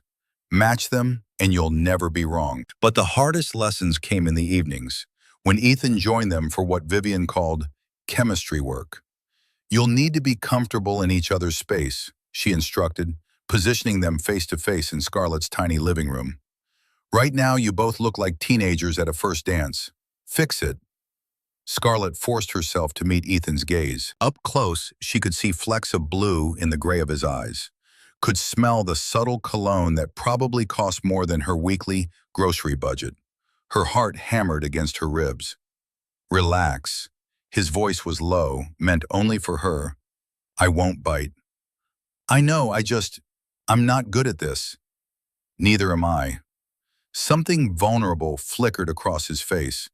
S1: Match them, and you'll never be wrong. But the hardest lessons came in the evenings, when Ethan joined them for what Vivian called chemistry work. You'll need to be comfortable in each other's space, she instructed, positioning them face-to-face in Scarlett's tiny living room. Right now, you both look like teenagers at a first dance. Fix it. Scarlett forced herself to meet Ethan's gaze. Up close, she could see flecks of blue in the gray of his eyes, could smell the subtle cologne that probably cost more than her weekly grocery budget. Her heart hammered against her ribs. Relax. His voice was low, meant only for her. I won't bite. I know, I'm not good at this. Neither am I. Something vulnerable flickered across his face.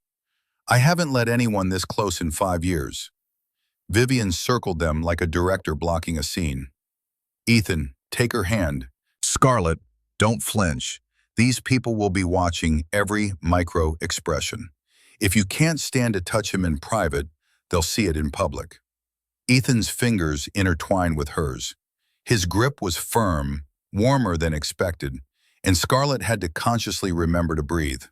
S1: I haven't let anyone this close in 5 years. Vivian circled them like a director blocking a scene. Ethan, take her hand. Scarlett, don't flinch. These people will be watching every micro-expression. If you can't stand to touch him in private, they'll see it in public. Ethan's fingers intertwined with hers. His grip was firm, warmer than expected, and Scarlett had to consciously remember to breathe.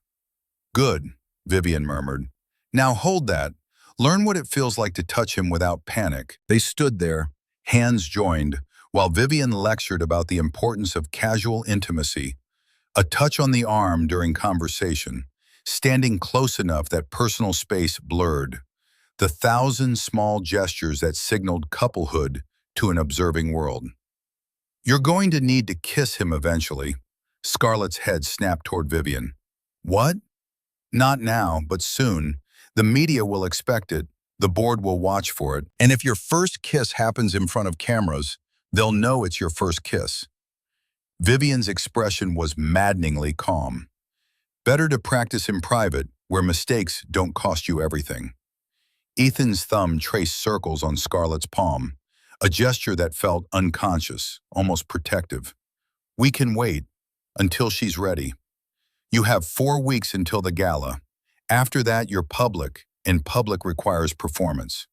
S1: Good, Vivian murmured. Now hold that. Learn what it feels like to touch him without panic. They stood there, hands joined, while Vivian lectured about the importance of casual intimacy, a touch on the arm during conversation, standing close enough that personal space blurred, the 1,000 small gestures that signaled couplehood to an observing world. You're going to need to kiss him eventually. Scarlett's head snapped toward Vivian. What? Not now, but soon. The media will expect it. The board will watch for it. And if your first kiss happens in front of cameras, they'll know it's your first kiss. Vivian's expression was maddeningly calm. Better to practice in private, where mistakes don't cost you everything. Ethan's thumb traced circles on Scarlett's palm, a gesture that felt unconscious, almost protective. We can wait until she's ready. You have 4 weeks until the gala. After that, you're public, and public requires performance.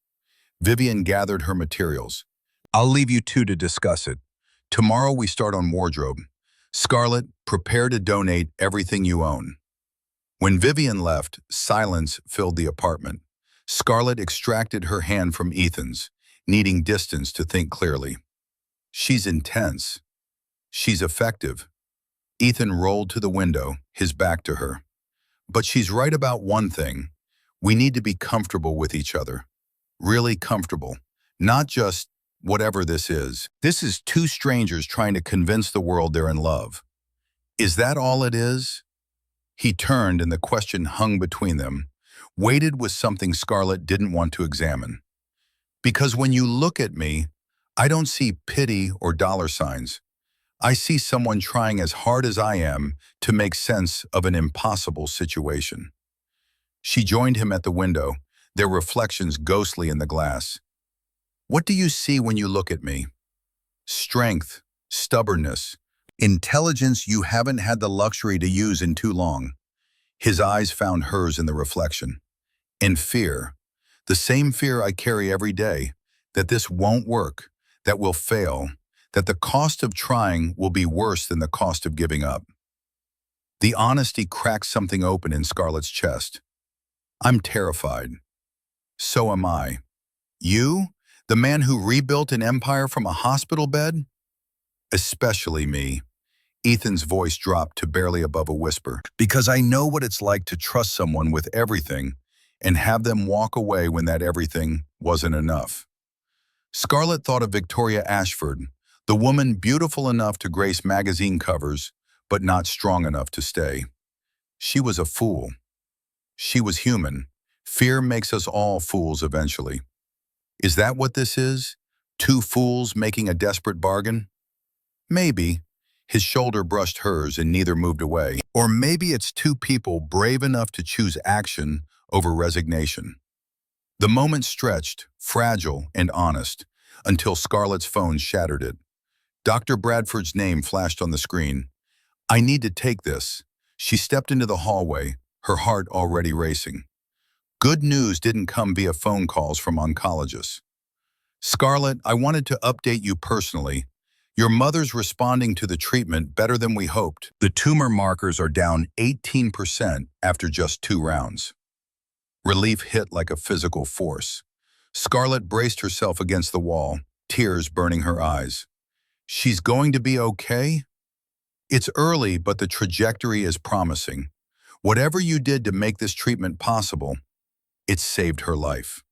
S1: Vivian gathered her materials. I'll leave you two to discuss it. Tomorrow we start on wardrobe. Scarlett, prepare to donate everything you own. When Vivian left, silence filled the apartment. Scarlett extracted her hand from Ethan's, needing distance to think clearly. She's intense. She's effective. Ethan rolled to the window, his back to her. But she's right about one thing. We need to be comfortable with each other. Really comfortable. Not just whatever this is. This is two strangers trying to convince the world they're in love. Is that all it is? He turned and the question hung between them, weighted with something Scarlett didn't want to examine. Because when you look at me, I don't see pity or dollar signs. I see someone trying as hard as I am to make sense of an impossible situation. She joined him at the window, their reflections ghostly in the glass. What do you see when you look at me? Strength, stubbornness, intelligence you haven't had the luxury to use in too long. His eyes found hers in the reflection. And fear, the same fear I carry every day, that this won't work, that we'll fail, that the cost of trying will be worse than the cost of giving up. The honesty cracked something open in Scarlett's chest. I'm terrified. So am I. You, the man who rebuilt an empire from a hospital bed? Especially me. Ethan's voice dropped to barely above a whisper. Because I know what it's like to trust someone with everything and have them walk away when that everything wasn't enough. Scarlett thought of Victoria Ashford, the woman beautiful enough to grace magazine covers, but not strong enough to stay. She was a fool. She was human. Fear makes us all fools eventually. Is that what this is? Two fools making a desperate bargain? Maybe. His shoulder brushed hers and neither moved away. Or maybe it's two people brave enough to choose action over resignation. The moment stretched, fragile and honest, until Scarlett's phone shattered it. Dr. Bradford's name flashed on the screen. I need to take this. She stepped into the hallway, her heart already racing. Good news didn't come via phone calls from oncologists. Scarlett, I wanted to update you personally. Your mother's responding to the treatment better than we hoped. The tumor markers are down 18% after just 2 rounds. Relief hit like a physical force. Scarlett braced herself against the wall, tears burning her eyes. She's going to be okay? It's early, but the trajectory is promising. Whatever you did to make this treatment possible, it saved her life.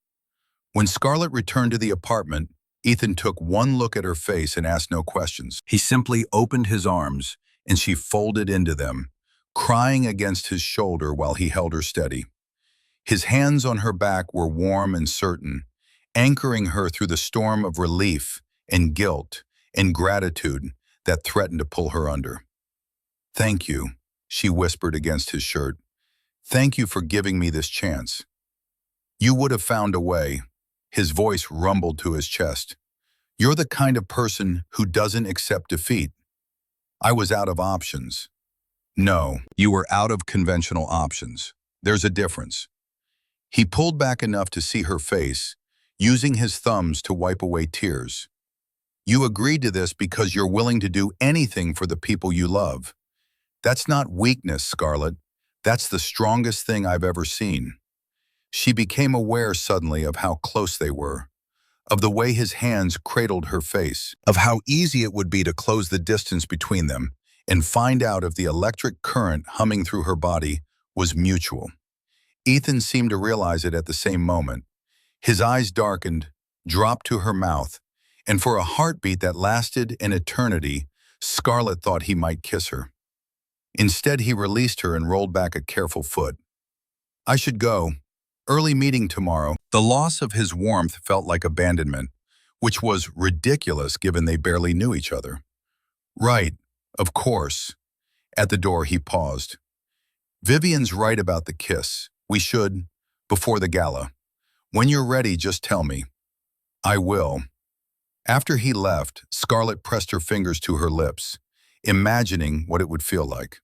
S1: When Scarlett returned to the apartment, Ethan took one look at her face and asked no questions. He simply opened his arms, and she folded into them, crying against his shoulder while he held her steady. His hands on her back were warm and certain, anchoring her through the storm of relief and guilt and gratitude that threatened to pull her under. Thank you, she whispered against his shirt. Thank you for giving me this chance. You would have found a way. His voice rumbled to his chest. You're the kind of person who doesn't accept defeat. I was out of options. No, you were out of conventional options. There's a difference. He pulled back enough to see her face, using his thumbs to wipe away tears. You agreed to this because you're willing to do anything for the people you love. That's not weakness, Scarlett. That's the strongest thing I've ever seen. She became aware suddenly of how close they were, of the way his hands cradled her face, of how easy it would be to close the distance between them and find out if the electric current humming through her body was mutual. Ethan seemed to realize it at the same moment. His eyes darkened, dropped to her mouth, and for a heartbeat that lasted an eternity, Scarlett thought he might kiss her. Instead, he released her and rolled back a careful foot. I should go. Early meeting tomorrow. The loss of his warmth felt like abandonment, which was ridiculous given they barely knew each other. Right, of course. At the door, he paused. Vivian's right about the kiss. We should, before the gala. When you're ready, just tell me. I will. After he left, Scarlett pressed her fingers to her lips, imagining what it would feel like.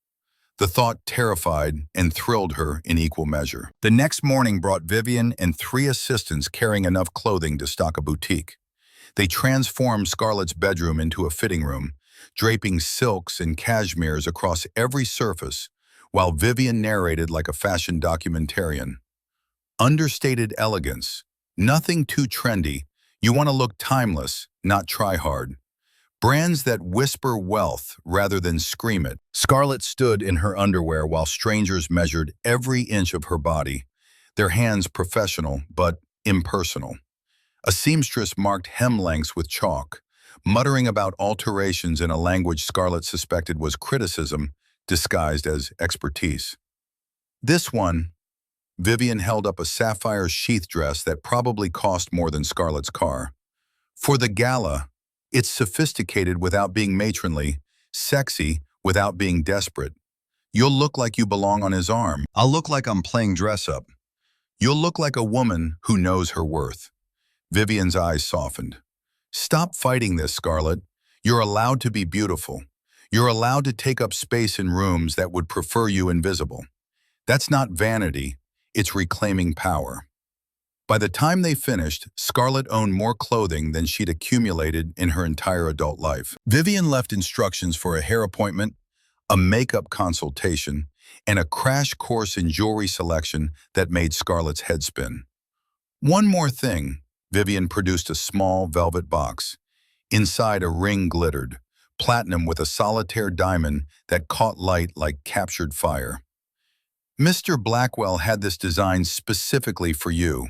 S1: The thought terrified and thrilled her in equal measure. The next morning brought Vivian and 3 assistants carrying enough clothing to stock a boutique. They transformed Scarlett's bedroom into a fitting room, draping silks and cashmeres across every surface, while Vivian narrated like a fashion documentarian. Understated elegance, nothing too trendy. You want to look timeless, not try hard. Brands that whisper wealth rather than scream it. Scarlett stood in her underwear while strangers measured every inch of her body, their hands professional but impersonal. A seamstress marked hem lengths with chalk, muttering about alterations in a language Scarlett suspected was criticism disguised as expertise. This one, Vivian held up a sapphire sheath dress that probably cost more than Scarlett's car. For the gala, it's sophisticated without being matronly, sexy without being desperate. You'll look like you belong on his arm. I'll look like I'm playing dress-up. You'll look like a woman who knows her worth. Vivian's eyes softened. Stop fighting this, Scarlett. You're allowed to be beautiful. You're allowed to take up space in rooms that would prefer you invisible. That's not vanity, it's reclaiming power. By the time they finished, Scarlett owned more clothing than she'd accumulated in her entire adult life. Vivian left instructions for a hair appointment, a makeup consultation, and a crash course in jewelry selection that made Scarlett's head spin. One more thing, Vivian produced a small velvet box. Inside, a ring glittered, platinum with a solitaire diamond that caught light like captured fire. Mr. Blackwell had this designed specifically for you.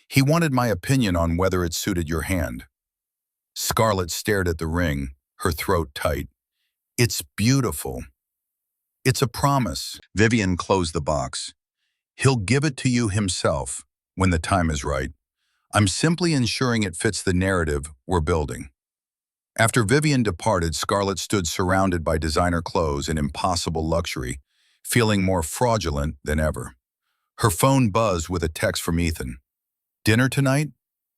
S1: He wanted my opinion on whether it suited your hand. Scarlett stared at the ring, her throat tight. It's beautiful. It's a promise. Vivian closed the box. He'll give it to you himself when the time is right. I'm simply ensuring it fits the narrative we're building. After Vivian departed, Scarlett stood surrounded by designer clothes and impossible luxury, feeling more fraudulent than ever. Her phone buzzed with a text from Ethan. Dinner tonight?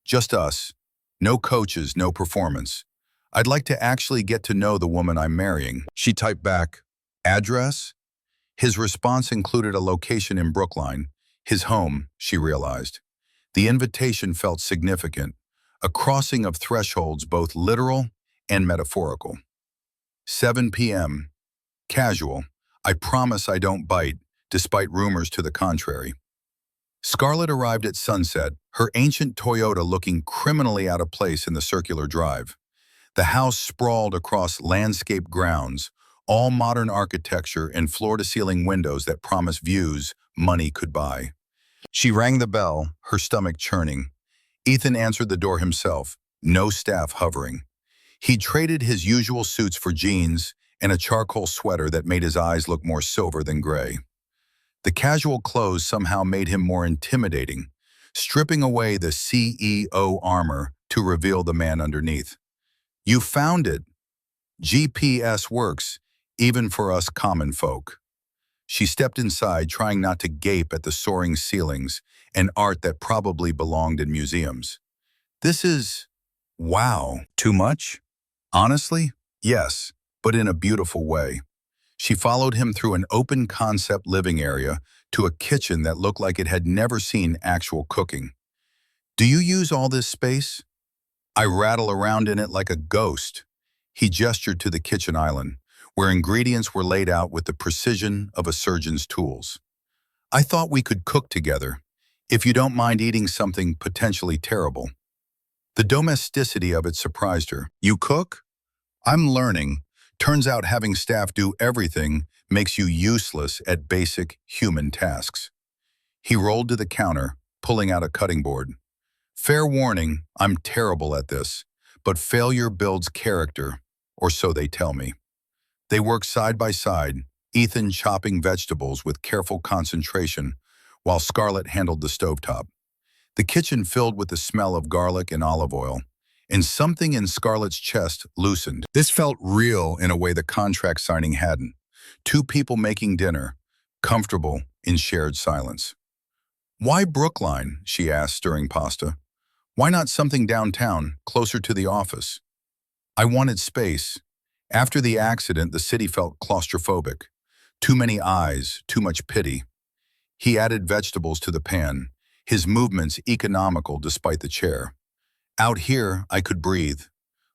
S1: Just us. No coaches, no performance. I'd like to actually get to know the woman I'm marrying. She typed back, address? His response included a location in Brookline, his home, she realized. The invitation felt significant, a crossing of thresholds both literal and metaphorical. 7 p.m. Casual. I promise I don't bite, despite rumors to the contrary. Scarlett arrived at sunset, her ancient Toyota looking criminally out of place in the circular drive. The house sprawled across landscaped grounds, all modern architecture and floor-to-ceiling windows that promised views money could buy. She rang the bell, her stomach churning. Ethan answered the door himself, no staff hovering. He traded his usual suits for jeans and a charcoal sweater that made his eyes look more silver than gray. The casual clothes somehow made him more intimidating, stripping away the CEO armor to reveal the man underneath. You found it. GPS works, even for us common folk. She stepped inside, trying not to gape at the soaring ceilings and art that probably belonged in museums. This is, wow, too much? Honestly, yes, but in a beautiful way. She followed him through an open-concept living area to a kitchen that looked like it had never seen actual cooking. Do you use all this space? I rattle around in it like a ghost. He gestured to the kitchen island, where ingredients were laid out with the precision of a surgeon's tools. I thought we could cook together, if you don't mind eating something potentially terrible. The domesticity of it surprised her. You cook? I'm learning. Turns out having staff do everything makes you useless at basic human tasks. He rolled to the counter, pulling out a cutting board. Fair warning, I'm terrible at this, but failure builds character, or so they tell me. They worked side by side, Ethan chopping vegetables with careful concentration, while Scarlett handled the stovetop. The kitchen filled with the smell of garlic and olive oil, and something in Scarlett's chest loosened. This felt real in a way the contract signing hadn't. Two people making dinner, comfortable in shared silence. Why Brookline? She asked, stirring pasta. Why not something downtown, closer to the office? I wanted space. After the accident, the city felt claustrophobic. Too many eyes, too much pity. He added vegetables to the pan, his movements economical despite the chair. Out here, I could breathe,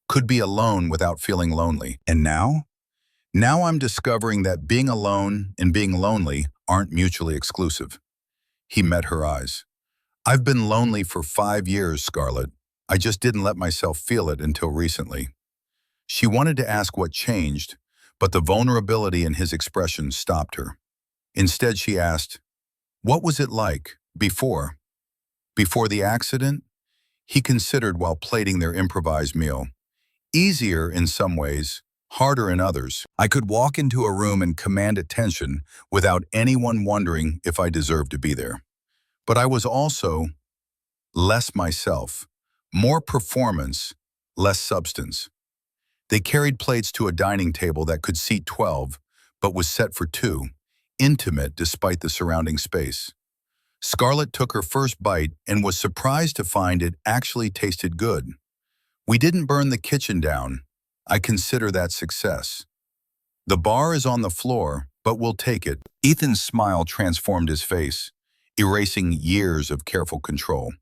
S1: could be alone without feeling lonely. And now? Now I'm discovering that being alone and being lonely aren't mutually exclusive. He met her eyes. I've been lonely for 5 years, Scarlett. I just didn't let myself feel it until recently. She wanted to ask what changed, but the vulnerability in his expression stopped her. Instead, she asked, what was it like before? Before the accident? He considered while plating their improvised meal. Easier in some ways, harder in others. I could walk into a room and command attention without anyone wondering if I deserved to be there. But I was also less myself, more performance, less substance. They carried plates to a dining table that could seat 12, but was set for 2, intimate despite the surrounding space. Scarlett took her first bite and was surprised to find it actually tasted good. We didn't burn the kitchen down. I consider that success. The bar is on the floor, but we'll take it. Ethan's smile transformed his face, erasing years of careful control.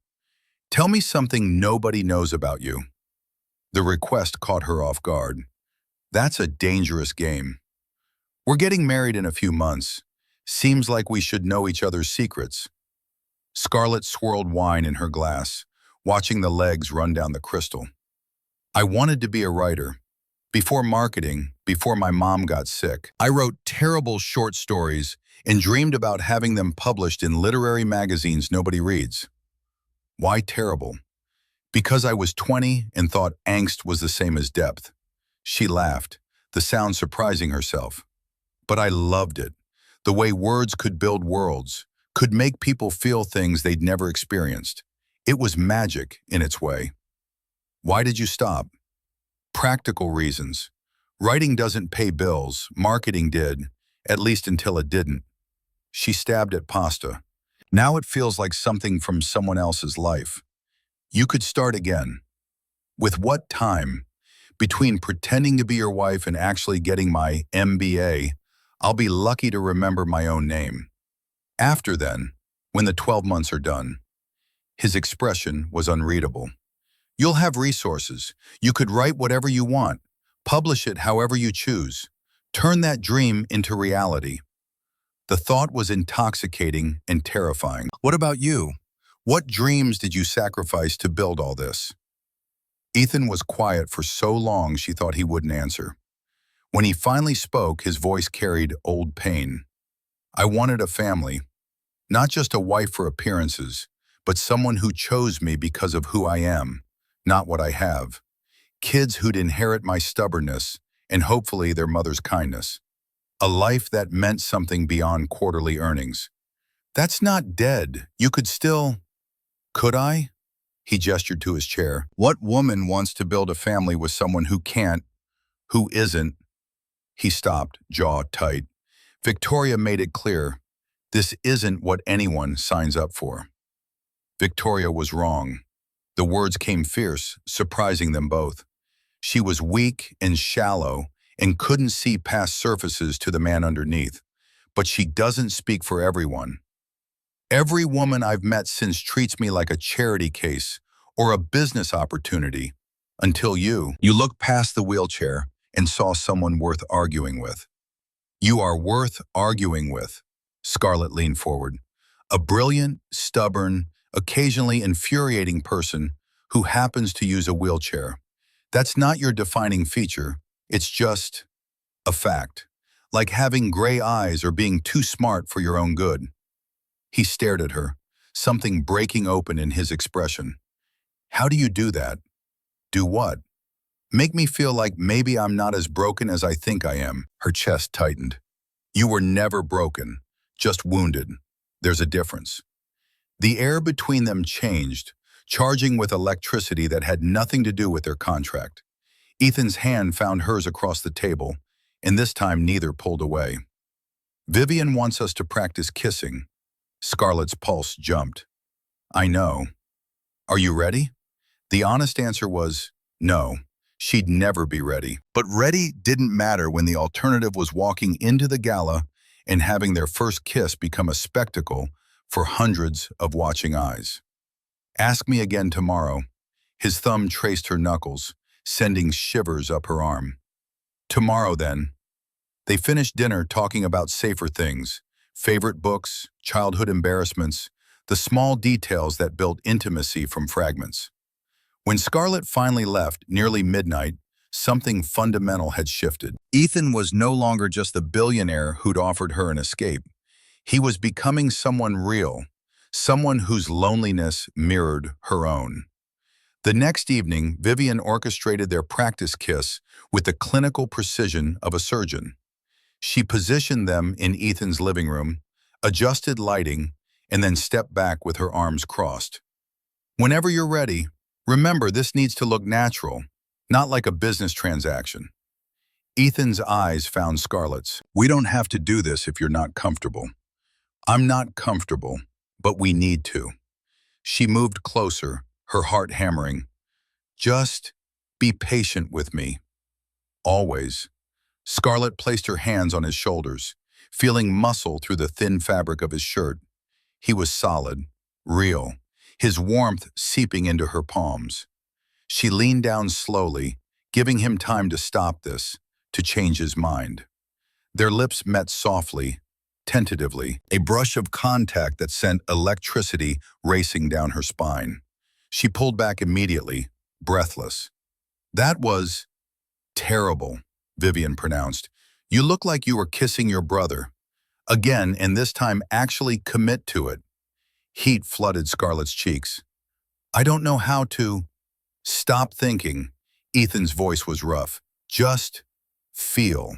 S1: Tell me something nobody knows about you. The request caught her off guard. That's a dangerous game. We're getting married in a few months. Seems like we should know each other's secrets. Scarlett swirled wine in her glass, watching the legs run down the crystal. I wanted to be a writer. Before marketing, before my mom got sick, I wrote terrible short stories and dreamed about having them published in literary magazines nobody reads. Why terrible? Because I was 20 and thought angst was the same as depth. She laughed, the sound surprising herself. But I loved it. The way words could build worlds, could make people feel things they'd never experienced. It was magic in its way. Why did you stop? Practical reasons. Writing doesn't pay bills, marketing did, at least until it didn't. She stabbed at pasta. Now it feels like something from someone else's life. You could start again. With what time? Between pretending to be your wife and actually getting my MBA, I'll be lucky to remember my own name. After then, when the 12 months are done. His expression was unreadable. You'll have resources. You could write whatever you want. Publish it however you choose. Turn that dream into reality. The thought was intoxicating and terrifying. What about you? What dreams did you sacrifice to build all this? Ethan was quiet for so long she thought he wouldn't answer. When he finally spoke, his voice carried old pain. I wanted a family, not just a wife for appearances, but someone who chose me because of who I am, not what I have. Kids who'd inherit my stubbornness and hopefully their mother's kindness. A life that meant something beyond quarterly earnings. That's not dead. You could still... Could I? He gestured to his chair. What woman wants to build a family with someone who can't, who isn't? He stopped, jaw tight. Victoria made it clear. This isn't what anyone signs up for. Victoria was wrong. The words came fierce, surprising them both. She was weak and shallow and couldn't see past surfaces to the man underneath. But she doesn't speak for everyone. Every woman I've met since treats me like a charity case or a business opportunity. Until you looked past the wheelchair and saw someone worth arguing with. You are worth arguing with. Scarlett leaned forward. A brilliant, stubborn, occasionally infuriating person who happens to use a wheelchair. That's not your defining feature. It's just a fact. Like having gray eyes or being too smart for your own good. He stared at her, something breaking open in his expression. How do you do that? Do what? Make me feel like maybe I'm not as broken as I think I am. Her chest tightened. You were never broken, just wounded. There's a difference. The air between them changed, charging with electricity that had nothing to do with their contract. Ethan's hand found hers across the table, and this time neither pulled away. Vivian wants us to practice kissing. Scarlett's pulse jumped. I know. Are you ready? The honest answer was no. She'd never be ready. But ready didn't matter when the alternative was walking into the gala and having their first kiss become a spectacle for hundreds of watching eyes. Ask me again tomorrow. His thumb traced her knuckles, sending shivers up her arm. Tomorrow, then. They finished dinner talking about safer things, favorite books, childhood embarrassments, the small details that built intimacy from fragments. When Scarlett finally left, nearly midnight, something fundamental had shifted. Ethan was no longer just the billionaire who'd offered her an escape. He was becoming someone real, someone whose loneliness mirrored her own. The next evening, Vivian orchestrated their practice kiss with the clinical precision of a surgeon. She positioned them in Ethan's living room, adjusted lighting, and then stepped back with her arms crossed. Whenever you're ready, remember this needs to look natural, not like a business transaction. Ethan's eyes found Scarlett's. We don't have to do this if you're not comfortable. I'm not comfortable, but we need to. She moved closer, her heart hammering. Just be patient with me. Always. Scarlett placed her hands on his shoulders, feeling muscle through the thin fabric of his shirt. He was solid, real, his warmth seeping into her palms. She leaned down slowly, giving him time to stop this, to change his mind. Their lips met softly, tentatively, a brush of contact that sent electricity racing down her spine. She pulled back immediately, breathless. That was terrible, Vivian pronounced. You look like you were kissing your brother. Again, and this time actually commit to it. Heat flooded Scarlett's cheeks. I don't know how to. Stop thinking. Ethan's voice was rough. Just feel.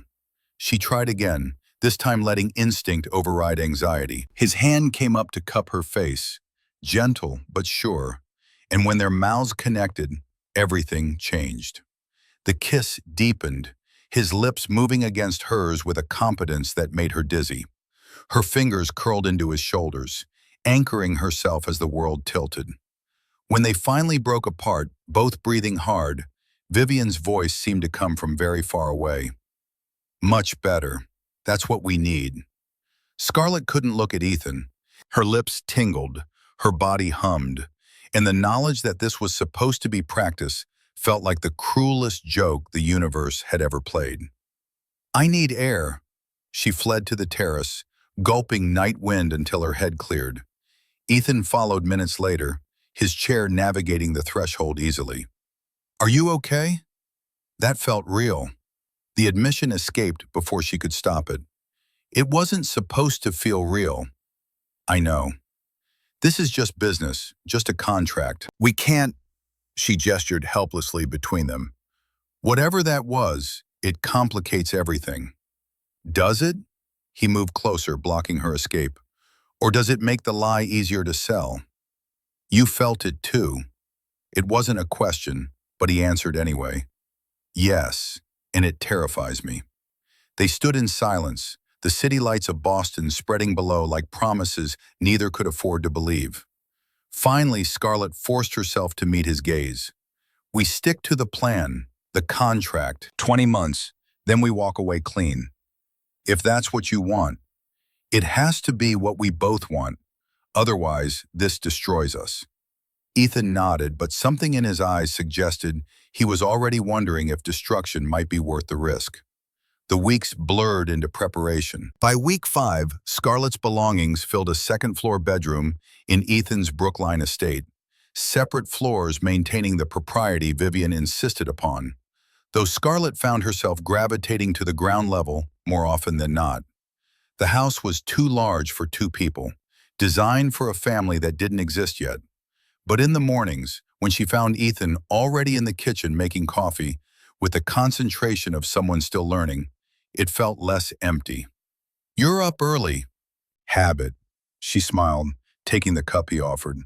S1: She tried again, this time letting instinct override anxiety. His hand came up to cup her face, gentle but sure, and when their mouths connected, everything changed. The kiss deepened, his lips moving against hers with a competence that made her dizzy. Her fingers curled into his shoulders, anchoring herself as the world tilted. When they finally broke apart, both breathing hard, Vivian's voice seemed to come from very far away. Much better. That's what we need. Scarlett couldn't look at Ethan. Her lips tingled, her body hummed, and the knowledge that this was supposed to be practice felt like the cruelest joke the universe had ever played. I need air. She fled to the terrace, gulping night wind until her head cleared. Ethan followed minutes later, his chair navigating the threshold easily. Are you okay? That felt real. The admission escaped before she could stop it. It wasn't supposed to feel real. I know. This is just business, just a contract. We can't. She gestured helplessly between them. Whatever that was, it complicates everything. Does it? He moved closer, blocking her escape. Or does it make the lie easier to sell? You felt it too. It wasn't a question, but he answered anyway. Yes, and it terrifies me. They stood in silence, the city lights of Boston spreading below like promises neither could afford to believe. Finally, Scarlett forced herself to meet his gaze. We stick to the plan, the contract, 20 months, then we walk away clean. If that's what you want, it has to be what we both want. Otherwise, this destroys us. Ethan nodded, but something in his eyes suggested he was already wondering if destruction might be worth the risk. The weeks blurred into preparation. By week 5, Scarlett's belongings filled a second-floor bedroom in Ethan's Brookline estate, separate floors maintaining the propriety Vivian insisted upon, though Scarlett found herself gravitating to the ground level more often than not. The house was too large for 2 people, designed for a family that didn't exist yet. But in the mornings, when she found Ethan already in the kitchen making coffee, with the concentration of someone still learning, it felt less empty. You're up early. Habit, she smiled, taking the cup he offered.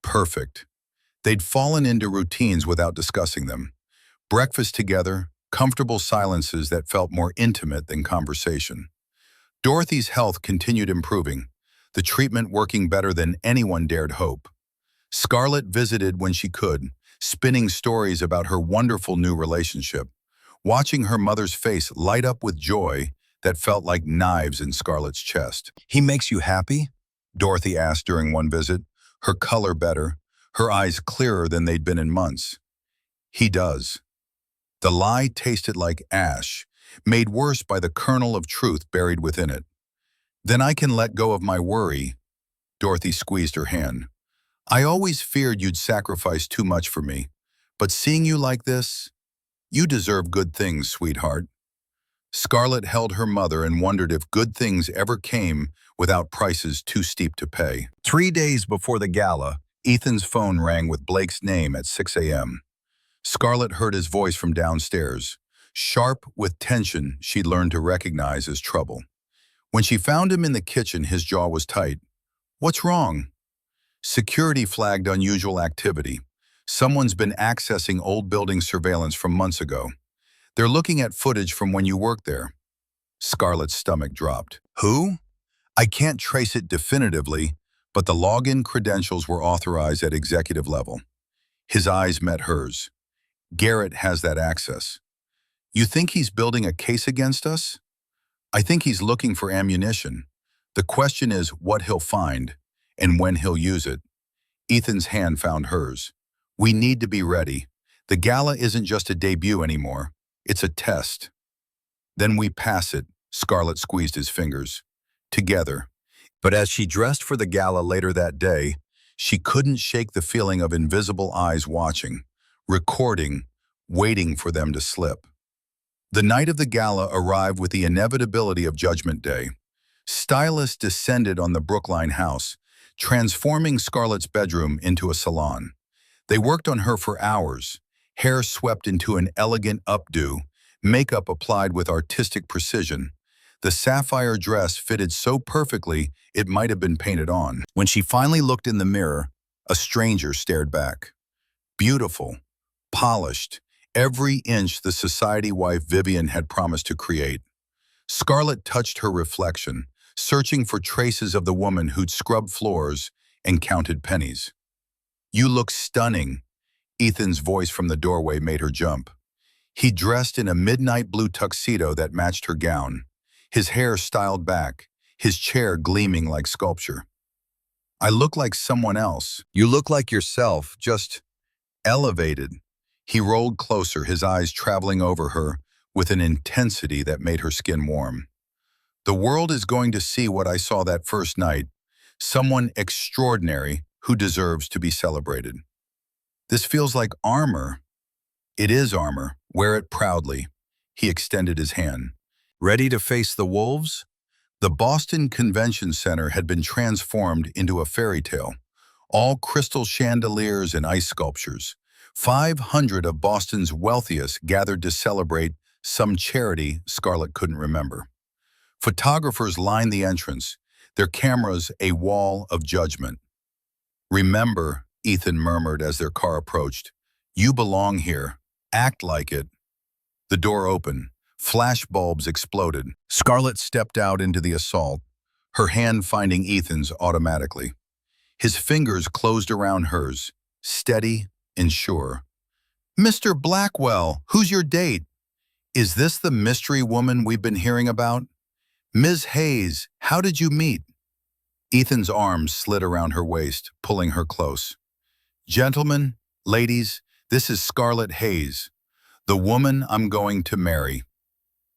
S1: Perfect. They'd fallen into routines without discussing them. Breakfast together, comfortable silences that felt more intimate than conversation. Dorothy's health continued improving, the treatment working better than anyone dared hope. Scarlett visited when she could, spinning stories about her wonderful new relationship, watching her mother's face light up with joy that felt like knives in Scarlett's chest. He makes you happy? Dorothy asked during one visit, her color better, her eyes clearer than they'd been in months. He does. The lie tasted like ash, made worse by the kernel of truth buried within it. Then I can let go of my worry. Dorothy squeezed her hand. I always feared you'd sacrifice too much for me, but seeing you like this, you deserve good things, sweetheart. Scarlett held her mother and wondered if good things ever came without prices too steep to pay. 3 days before the gala, Ethan's phone rang with Blake's name at 6 a.m. Scarlett heard his voice from downstairs, sharp with tension she'd learned to recognize as trouble. When she found him in the kitchen, his jaw was tight. "What's wrong?" Security flagged unusual activity. Someone's been accessing old building surveillance from months ago. They're looking at footage from when you worked there. Scarlett's stomach dropped. "Who?" "I can't trace it definitively, but the login credentials were authorized at executive level." His eyes met hers. "Garrett has that access." "You think he's building a case against us?" "I think he's looking for ammunition. The question is what he'll find and when he'll use it." Ethan's hand found hers. "We need to be ready. The gala isn't just a debut anymore. It's a test." "Then we pass it." Scarlett squeezed his fingers. "Together." But as she dressed for the gala later that day, she couldn't shake the feeling of invisible eyes watching, recording, waiting for them to slip. The night of the gala arrived with the inevitability of Judgment Day. Stylists descended on the Brookline house, transforming Scarlett's bedroom into a salon. They worked on her for hours, hair swept into an elegant updo, makeup applied with artistic precision. The sapphire dress fitted so perfectly it might have been painted on. When she finally looked in the mirror, a stranger stared back. Beautiful, polished, every inch the society wife Vivian had promised to create. Scarlett touched her reflection, searching for traces of the woman who'd scrubbed floors and counted pennies. "You look stunning." Ethan's voice from the doorway made her jump. He dressed in a midnight blue tuxedo that matched her gown, his hair styled back, his chair gleaming like sculpture. "I look like someone else." "You look like yourself, just elevated." He rolled closer, his eyes traveling over her with an intensity that made her skin warm. "The world is going to see what I saw that first night, someone extraordinary who deserves to be celebrated." "This feels like armor." "It is armor. Wear it proudly." He extended his hand. "Ready to face the wolves?" The Boston Convention Center had been transformed into a fairy tale, all crystal chandeliers and ice sculptures. 500 of Boston's wealthiest gathered to celebrate some charity Scarlett couldn't remember. Photographers lined the entrance, their cameras a wall of judgment. "Remember," Ethan murmured as their car approached, "you belong here. Act like it." The door opened. Flash bulbs exploded. Scarlett stepped out into the assault, her hand finding Ethan's automatically. His fingers closed around hers, steady and sure. "Mr. Blackwell, who's your date?" "Is this the mystery woman we've been hearing about?" "Ms. Hayes, how did you meet?" Ethan's arms slid around her waist, pulling her close. "Gentlemen, ladies, this is Scarlett Hayes, the woman I'm going to marry."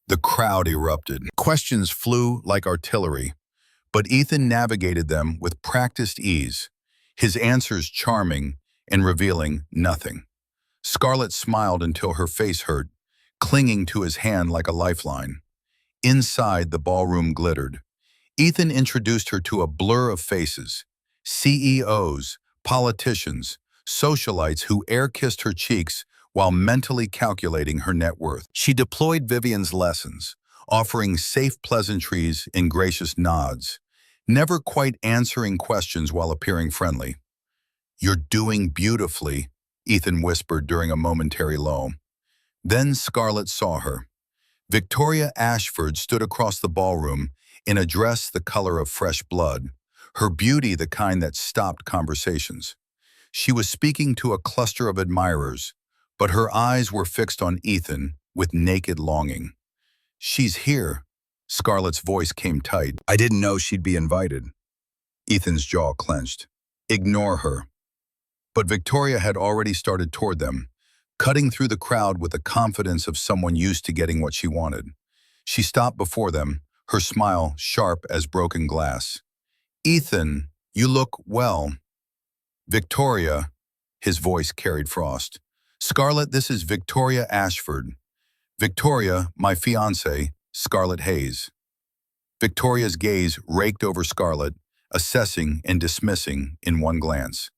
S1: The crowd erupted. Questions flew like artillery, but Ethan navigated them with practiced ease, his answers charming and revealing nothing. Scarlett smiled until her face hurt, clinging to his hand like a lifeline. Inside, the ballroom glittered. Ethan introduced her to a blur of faces: CEOs, politicians, socialites who air-kissed her cheeks while mentally calculating her net worth. She deployed Vivian's lessons, offering safe pleasantries and gracious nods, never quite answering questions while appearing friendly. "You're doing beautifully," Ethan whispered during a momentary lull. Then Scarlett saw her. Victoria Ashford stood across the ballroom in a dress the color of fresh blood, her beauty the kind that stopped conversations. She was speaking to a cluster of admirers, but her eyes were fixed on Ethan with naked longing. "She's here." Scarlett's voice came tight. "I didn't know she'd be invited." Ethan's jaw clenched. "Ignore her." But Victoria had already started toward them, cutting through the crowd with the confidence of someone used to getting what she wanted. She stopped before them, her smile sharp as broken glass. "Ethan, you look well." "Victoria," his voice carried frost. "Scarlett, this is Victoria Ashford." "Victoria, my fiancée, Scarlett Hayes." Victoria's gaze raked over Scarlett, assessing and dismissing in one glance.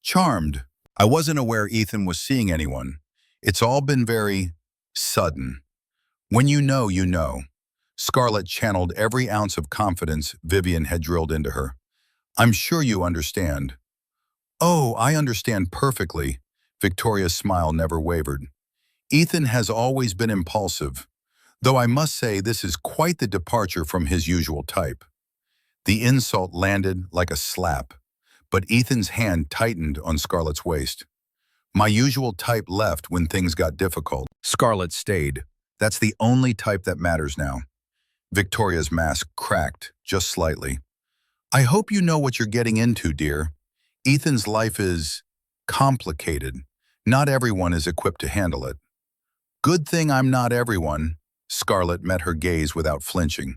S1: Charmed. I wasn't aware Ethan was seeing anyone. It's all been very sudden. When you know, you know. Scarlett channeled every ounce of confidence Vivian had drilled into her. I'm sure you understand. Oh, I understand perfectly. Victoria's smile never wavered. Ethan has always been impulsive, though I must say this is quite the departure from his usual type. The insult landed like a slap, but Ethan's hand tightened on Scarlett's waist. My usual type left when things got difficult. Scarlett stayed. That's the only type that matters now. Victoria's mask cracked, just slightly. I hope you know what you're getting into, dear. Ethan's life is complicated. Not everyone is equipped to handle it. Good thing I'm not everyone. Scarlett met her gaze without flinching.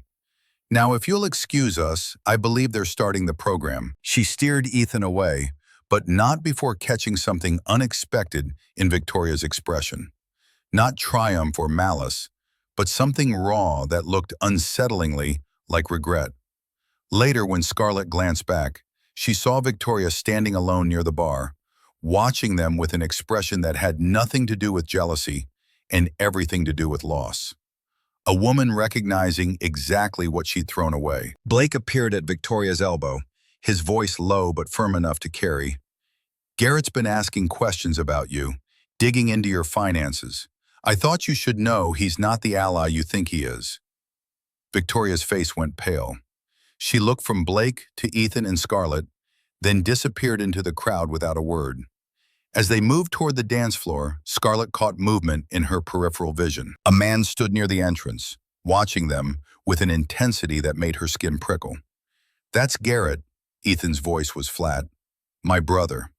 S1: Now, if you'll excuse us, I believe they're starting the program. She steered Ethan away, but not before catching something unexpected in Victoria's expression. Not triumph or malice, but something raw that looked unsettlingly like regret. Later, when Scarlett glanced back, she saw Victoria standing alone near the bar, watching them with an expression that had nothing to do with jealousy and everything to do with loss. A woman recognizing exactly what she'd thrown away. Blake appeared at Victoria's elbow, his voice low but firm enough to carry. Garrett's been asking questions about you, digging into your finances. I thought you should know he's not the ally you think he is. Victoria's face went pale. She looked from Blake to Ethan and Scarlett, then disappeared into the crowd without a word. As they moved toward the dance floor, Scarlett caught movement in her peripheral vision. A man stood near the entrance, watching them with an intensity that made her skin prickle. That's Garrett, Ethan's voice was flat. My brother.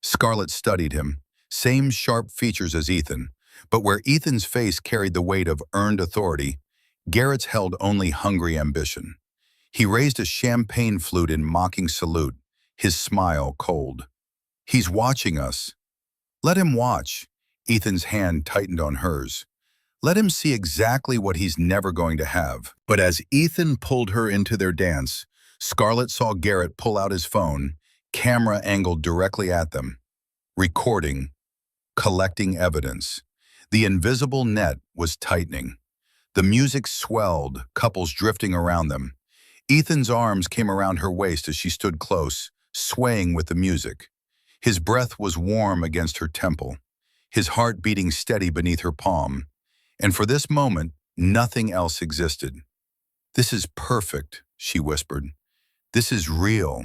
S1: Scarlett studied him, same sharp features as Ethan, but where Ethan's face carried the weight of earned authority, Garrett's held only hungry ambition. He raised a champagne flute in mocking salute, his smile cold. He's watching us. Let him watch. Ethan's hand tightened on hers. Let him see exactly what he's never going to have. But as Ethan pulled her into their dance, Scarlett saw Garrett pull out his phone, camera angled directly at them. Recording, collecting evidence. The invisible net was tightening. The music swelled, couples drifting around them. Ethan's arms came around her waist as she stood close, swaying with the music. His breath was warm against her temple, his heart beating steady beneath her palm. And for this moment, nothing else existed. This is perfect, she whispered. This is real.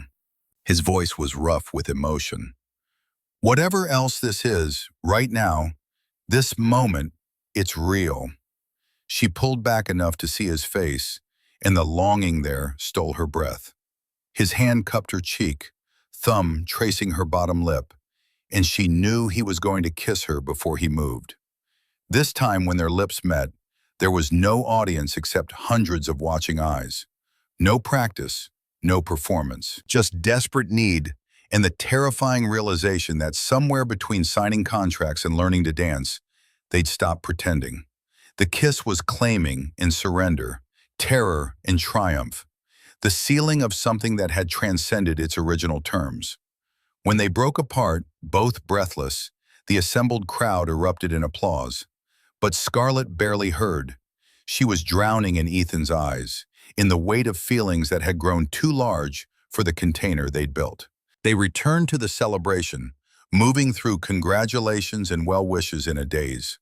S1: His voice was rough with emotion. Whatever else this is, right now, this moment, it's real. She pulled back enough to see his face, and the longing there stole her breath. His hand cupped her cheek, thumb tracing her bottom lip, and she knew he was going to kiss her before he moved. This time when their lips met, there was no audience except hundreds of watching eyes. No practice, no performance, just desperate need and the terrifying realization that somewhere between signing contracts and learning to dance, they'd stop pretending. The kiss was claiming and surrender, terror and triumph, the sealing of something that had transcended its original terms. When they broke apart, both breathless, the assembled crowd erupted in applause. But Scarlett barely heard. She was drowning in Ethan's eyes, in the weight of feelings that had grown too large for the container they'd built. They returned to the celebration, moving through congratulations and well wishes in a daze.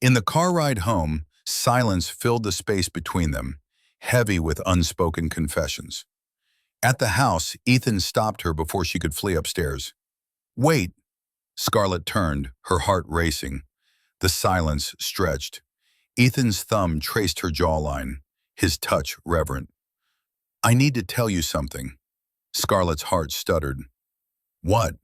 S1: In the car ride home, silence filled the space between them, heavy with unspoken confessions. At the house, Ethan stopped her before she could flee upstairs. Wait! Scarlett turned, her heart racing. The silence stretched. Ethan's thumb traced her jawline, his touch reverent. I need to tell you something. Scarlett's heart stuttered. What?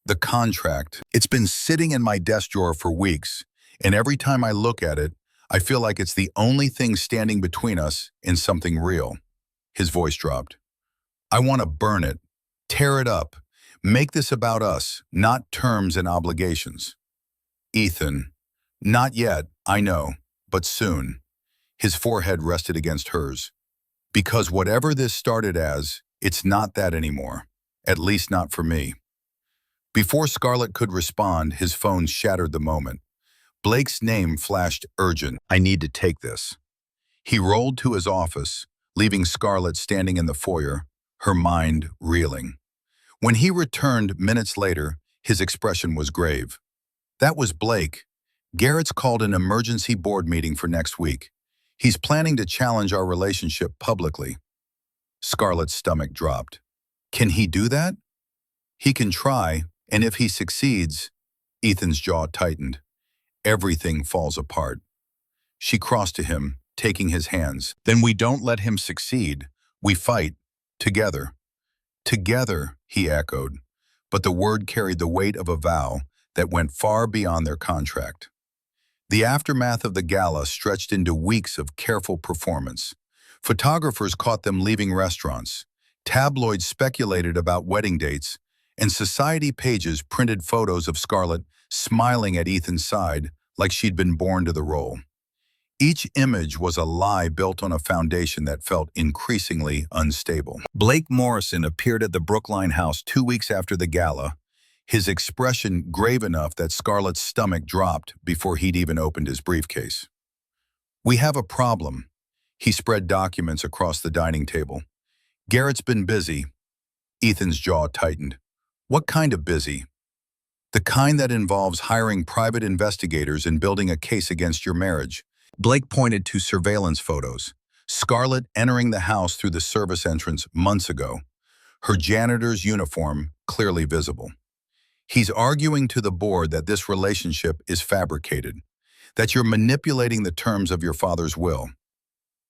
S1: The contract. It's been sitting in my desk drawer for weeks, and every time I look at it, I feel like it's the only thing standing between us and something real. His voice dropped. I want to burn it, tear it up, make this about us, not terms and obligations. Ethan. Not yet, I know, but soon. His forehead rested against hers. Because whatever this started as, it's not that anymore. At least not for me. Before Scarlett could respond, his phone shattered the moment. Blake's name flashed urgent. I need to take this. He rolled to his office, leaving Scarlett standing in the foyer, her mind reeling. When he returned minutes later, his expression was grave. That was Blake. Garrett's called an emergency board meeting for next week. He's planning to challenge our relationship publicly. Scarlett's stomach dropped. Can he do that? He can try, and if he succeeds, Ethan's jaw tightened. Everything falls apart. She crossed to him, taking his hands. Then we don't let him succeed. We fight. Together. Together, he echoed. But the word carried the weight of a vow that went far beyond their contract. The aftermath of the gala stretched into weeks of careful performance. Photographers caught them leaving restaurants. Tabloids speculated about wedding dates, and society pages printed photos of Scarlett smiling at Ethan's side like she'd been born to the role. Each image was a lie built on a foundation that felt increasingly unstable. Blake Morrison appeared at the Brookline house 2 weeks after the gala, his expression grave enough that Scarlett's stomach dropped before he'd even opened his briefcase. We have a problem. He spread documents across the dining table. Garrett's been busy. Ethan's jaw tightened. What kind of busy? The kind that involves hiring private investigators and building a case against your marriage. Blake pointed to surveillance photos. Scarlett entering the house through the service entrance months ago. Her janitor's uniform clearly visible. He's arguing to the board that this relationship is fabricated, that you're manipulating the terms of your father's will.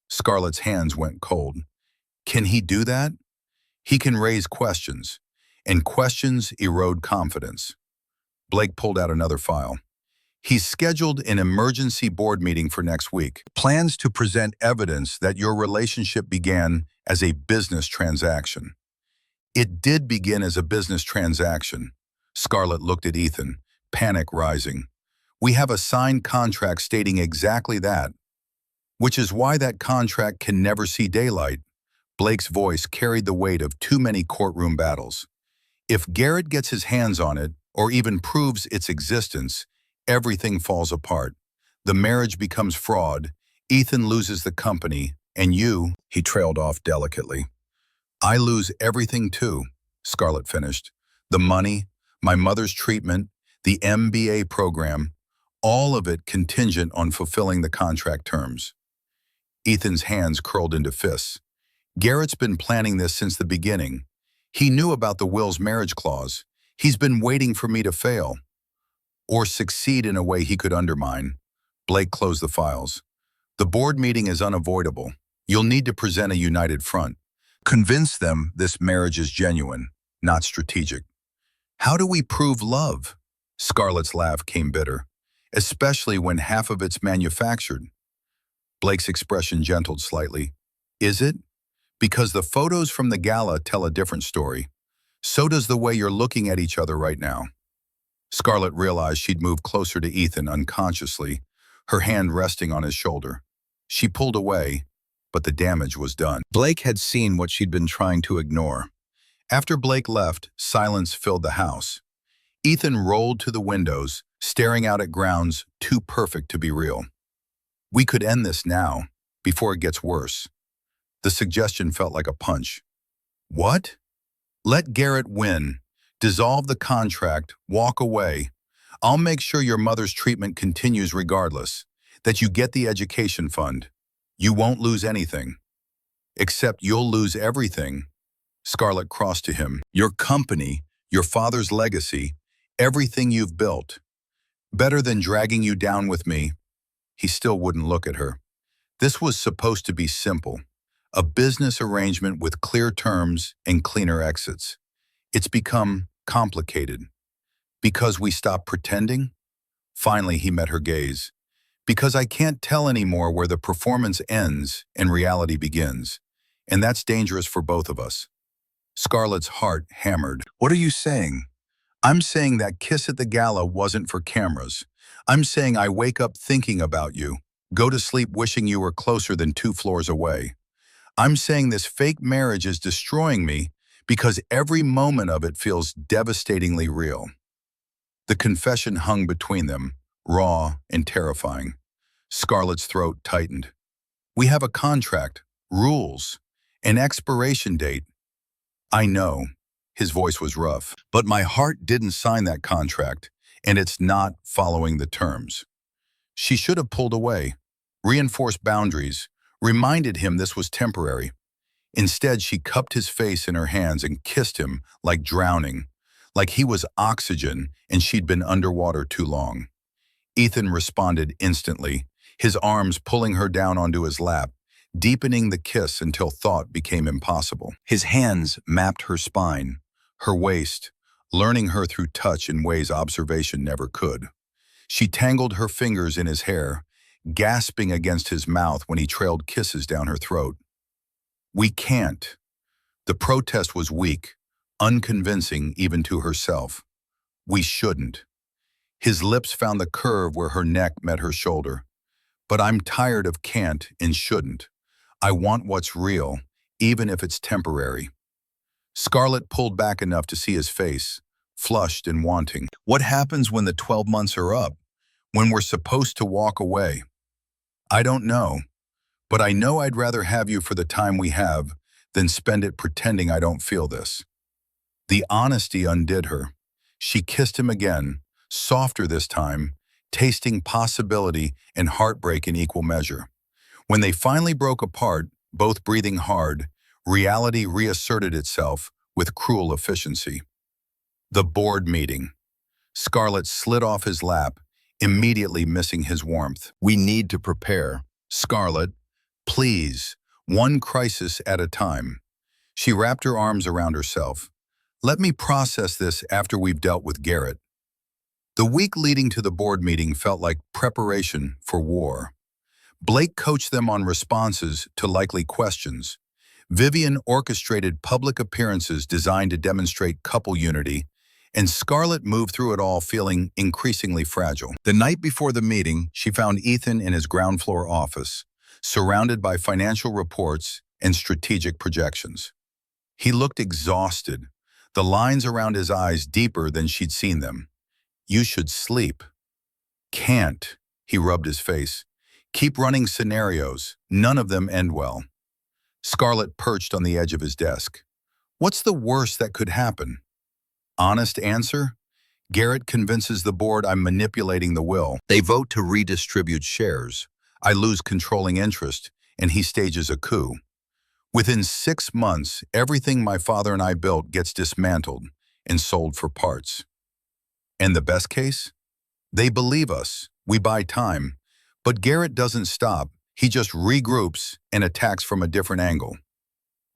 S1: Scarlett's hands went cold. Can he do that? He can raise questions, and questions erode confidence. Blake pulled out another file. He's scheduled an emergency board meeting for next week. Plans to present evidence that your relationship began as a business transaction. It did begin as a business transaction. Scarlett looked at Ethan, panic rising. We have a signed contract stating exactly that, which is why that contract can never see daylight. Blake's voice carried the weight of too many courtroom battles. If Garrett gets his hands on it, or even proves its existence, everything falls apart. The marriage becomes fraud, Ethan loses the company, and you, he trailed off delicately. I lose everything too, Scarlett finished. The money, my mother's treatment, the MBA program, all of it contingent on fulfilling the contract terms. Ethan's hands curled into fists. Garrett's been planning this since the beginning. He knew about the will's marriage clause. He's been waiting for me to fail, or succeed in a way he could undermine. Blake closed the files. The board meeting is unavoidable. You'll need to present a united front. Convince them this marriage is genuine, not strategic. How do we prove love? Scarlett's laugh came bitter, especially when half of it's manufactured. Blake's expression gentled slightly. Is it? Because the photos from the gala tell a different story. So does the way you're looking at each other right now. Scarlett realized she'd moved closer to Ethan unconsciously, her hand resting on his shoulder. She pulled away, but the damage was done. Blake had seen what she'd been trying to ignore. After Blake left, silence filled the house. Ethan rolled to the windows, staring out at grounds too perfect to be real. We could end this now, before it gets worse. The suggestion felt like a punch. What? Let Garrett win. Dissolve the contract, walk away. I'll make sure your mother's treatment continues regardless, that you get the education fund. You won't lose anything. Except you'll lose everything. Scarlett crossed to him. Your company, your father's legacy, everything you've built. Better than dragging you down with me. He still wouldn't look at her. This was supposed to be simple. A business arrangement with clear terms and cleaner exits. It's become complicated. Because we stopped pretending? Finally, he met her gaze. Because I can't tell anymore where the performance ends and reality begins. And that's dangerous for both of us. Scarlett's heart hammered. What are you saying? I'm saying that kiss at the gala wasn't for cameras. I'm saying I wake up thinking about you, go to sleep wishing you were closer than 2 floors away. I'm saying this fake marriage is destroying me because every moment of it feels devastatingly real. The confession hung between them, raw and terrifying. Scarlett's throat tightened. "We have a contract, rules, an expiration date." "I know." His voice was rough. "But my heart didn't sign that contract, and it's not following the terms." She should have pulled away, reinforced boundaries, reminded him this was temporary. Instead, she cupped his face in her hands and kissed him like drowning, like he was oxygen and she'd been underwater too long. Ethan responded instantly, his arms pulling her down onto his lap, deepening the kiss until thought became impossible. His hands mapped her spine, her waist, learning her through touch in ways observation never could. She tangled her fingers in his hair, gasping against his mouth when he trailed kisses down her throat. "We can't." The protest was weak, unconvincing even to herself. "We shouldn't." His lips found the curve where her neck met her shoulder. "But I'm tired of can't and shouldn't. I want what's real, even if it's temporary." Scarlett pulled back enough to see his face, flushed and wanting. "What happens when the 12 months are up? When we're supposed to walk away?" "I don't know, but I know I'd rather have you for the time we have than spend it pretending I don't feel this." The honesty undid her. She kissed him again, softer this time, tasting possibility and heartbreak in equal measure. When they finally broke apart, both breathing hard, reality reasserted itself with cruel efficiency. The board meeting. Scarlett slid off his lap, immediately missing his warmth. "We need to prepare. Scarlett, please, one crisis at a time." She wrapped her arms around herself. "Let me process this after we've dealt with Garrett." The week leading to the board meeting felt like preparation for war. Blake coached them on responses to likely questions. Vivian orchestrated public appearances designed to demonstrate couple unity, and Scarlett moved through it all feeling increasingly fragile. The night before the meeting, she found Ethan in his ground floor office, surrounded by financial reports and strategic projections. He looked exhausted, the lines around his eyes deeper than she'd seen them. "You should sleep." "Can't," he rubbed his face. "Keep running scenarios, none of them end well." Scarlett perched on the edge of his desk. "What's the worst that could happen?" Honest answer? Garrett convinces the board I'm manipulating the will. They vote to redistribute shares. I lose controlling interest, and he stages a coup. Within 6 months, everything my father and I built gets dismantled and sold for parts. And the best case? They believe us. We buy time. But Garrett doesn't stop. He just regroups and attacks from a different angle.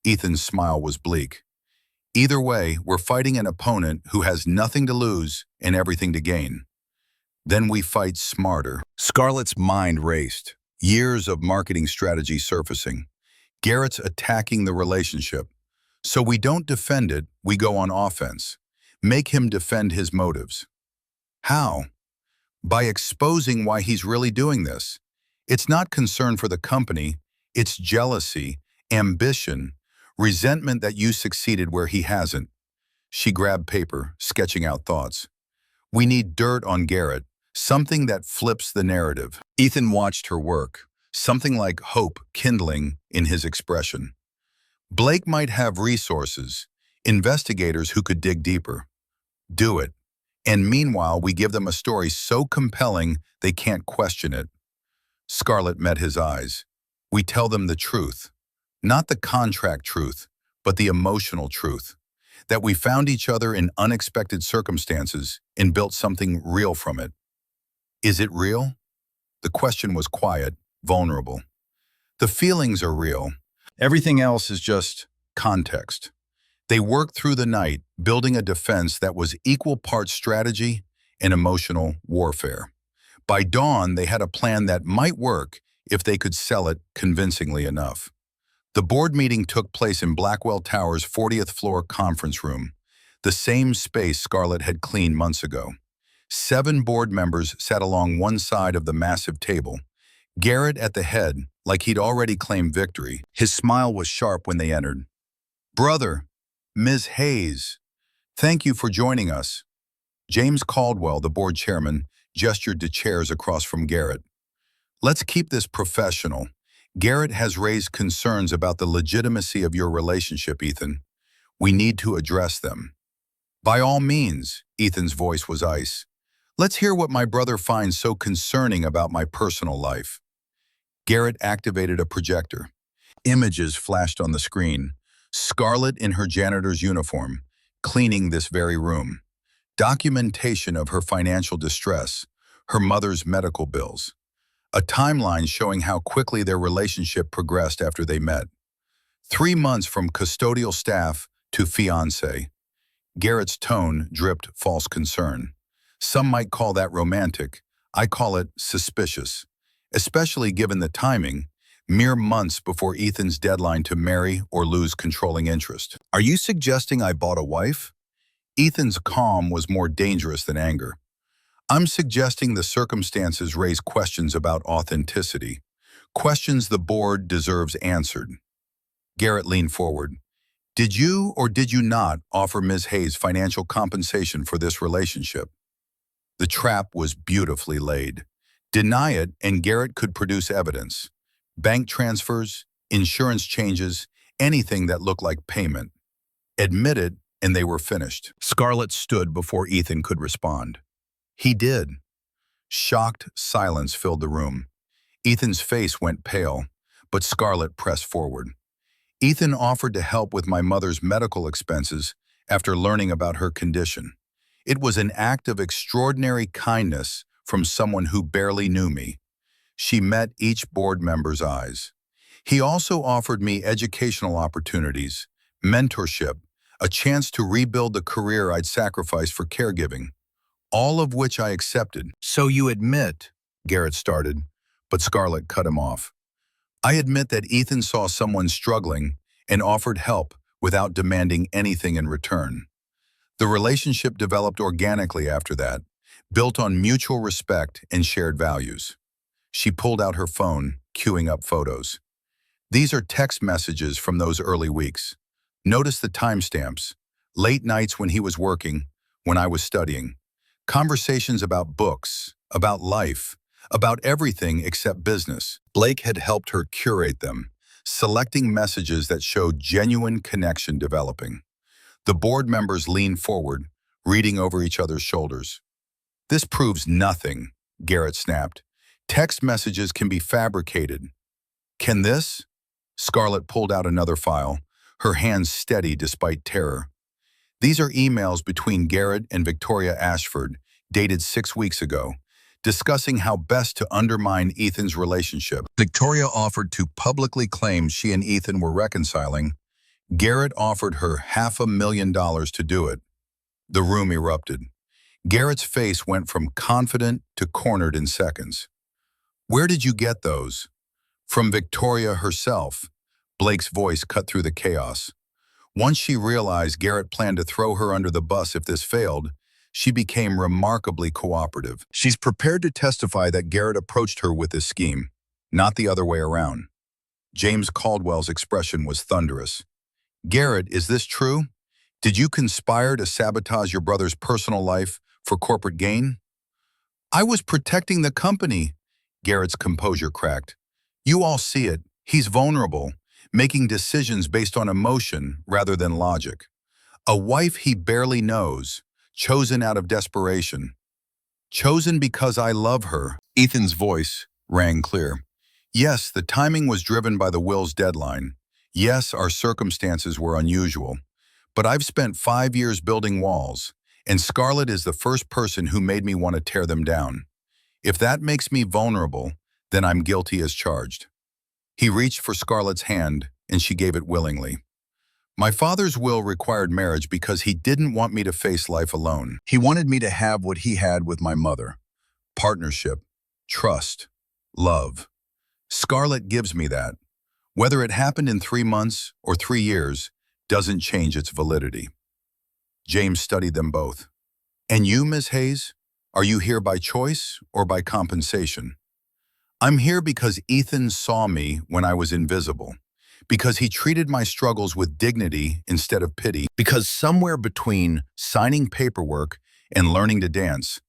S1: Ethan's smile was bleak. Either way, we're fighting an opponent who has nothing to lose and everything to gain. Then we fight smarter. Scarlett's mind raced. Years of marketing strategy surfacing. Garrett's attacking the relationship. So we don't defend it, we go on offense. Make him defend his motives. How? By exposing why he's really doing this. It's not concern for the company, it's jealousy, ambition, resentment that you succeeded where he hasn't. She grabbed paper, sketching out thoughts. We need dirt on Garrett, something that flips the narrative. Ethan watched her work, something like hope kindling in his expression. Blake might have resources, investigators who could dig deeper. Do it. And meanwhile, we give them a story so compelling they can't question it. Scarlett met his eyes. We tell them the truth. Not the contract truth, but the emotional truth. That we found each other in unexpected circumstances and built something real from it. Is it real? The question was quiet, vulnerable. The feelings are real. Everything else is just context. They worked through the night, building a defense that was equal parts strategy and emotional warfare. By dawn, they had a plan that might work if they could sell it convincingly enough. The board meeting took place in Blackwell Tower's 40th floor conference room, the same space Scarlett had cleaned months ago. 7 board members sat along one side of the massive table, Garrett at the head, like he'd already claimed victory. His smile was sharp when they entered. "Brother," Ms. Hayes, thank you for joining us. James Caldwell, the board chairman, gestured to chairs across from Garrett. Let's keep this professional. Garrett has raised concerns about the legitimacy of your relationship, Ethan. We need to address them. By all means, Ethan's voice was ice. Let's hear what my brother finds so concerning about my personal life. Garrett activated a projector. Images flashed on the screen. Scarlett in her janitor's uniform, cleaning this very room. Documentation of her financial distress, her mother's medical bills. A timeline showing how quickly their relationship progressed after they met. 3 months from custodial staff to fiancé. Garrett's tone dripped false concern. Some might call that romantic. I call it suspicious, especially given the timing, mere months before Ethan's deadline to marry or lose controlling interest. Are you suggesting I bought a wife? Ethan's calm was more dangerous than anger. I'm suggesting the circumstances raise questions about authenticity, questions the board deserves answered. Garrett leaned forward. Did you or did you not offer Ms. Hayes financial compensation for this relationship? The trap was beautifully laid. Deny it and Garrett could produce evidence. Bank transfers, insurance changes, anything that looked like payment. Admit it and they were finished. Scarlett stood before Ethan could respond. He did. Shocked silence filled the room. Ethan's face went pale, but Scarlett pressed forward. Ethan offered to help with my mother's medical expenses after learning about her condition. It was an act of extraordinary kindness from someone who barely knew me. She met each board member's eyes. He also offered me educational opportunities, mentorship, a chance to rebuild the career I'd sacrificed for caregiving. All of which I accepted. So you admit, Garrett started, but Scarlett cut him off. I admit that Ethan saw someone struggling and offered help without demanding anything in return. The relationship developed organically after that, built on mutual respect and shared values. She pulled out her phone, queuing up photos. These are text messages from those early weeks. Notice the timestamps. Late nights when he was working, when I was studying. Conversations about books, about life, about everything except business. Blake had helped her curate them, selecting messages that showed genuine connection developing. The board members leaned forward, reading over each other's shoulders. This proves nothing, Garrett snapped. Text messages can be fabricated. Can this? Scarlett pulled out another file, her hands steady despite terror. These are emails between Garrett and Victoria Ashford, dated 6 weeks ago, discussing how best to undermine Ethan's relationship. Victoria offered to publicly claim she and Ethan were reconciling. Garrett offered her $500,000 to do it. The room erupted. Garrett's face went from confident to cornered in seconds. Where did you get those? From Victoria herself. Blake's voice cut through the chaos. Once she realized Garrett planned to throw her under the bus if this failed, she became remarkably cooperative. She's prepared to testify that Garrett approached her with this scheme, not the other way around. James Caldwell's expression was thunderous. Garrett, is this true? Did you conspire to sabotage your brother's personal life for corporate gain? I was protecting the company, Garrett's composure cracked. You all see it. He's vulnerable, making decisions based on emotion rather than logic. A wife he barely knows, chosen out of desperation. Chosen because I love her. Ethan's voice rang clear. Yes, the timing was driven by the will's deadline. Yes, our circumstances were unusual. But I've spent 5 years building walls, and Scarlett is the first person who made me want to tear them down. If that makes me vulnerable, then I'm guilty as charged. He reached for Scarlett's hand, and she gave it willingly. My father's will required marriage because he didn't want me to face life alone. He wanted me to have what he had with my mother. Partnership, trust, love. Scarlett gives me that. Whether it happened in 3 months or 3 years doesn't change its validity. James studied them both. And you, Ms. Hayes, are you here by choice or by compensation? I'm here because Ethan saw me when I was invisible, because he treated my struggles with dignity instead of pity, because somewhere between signing paperwork and learning to dance,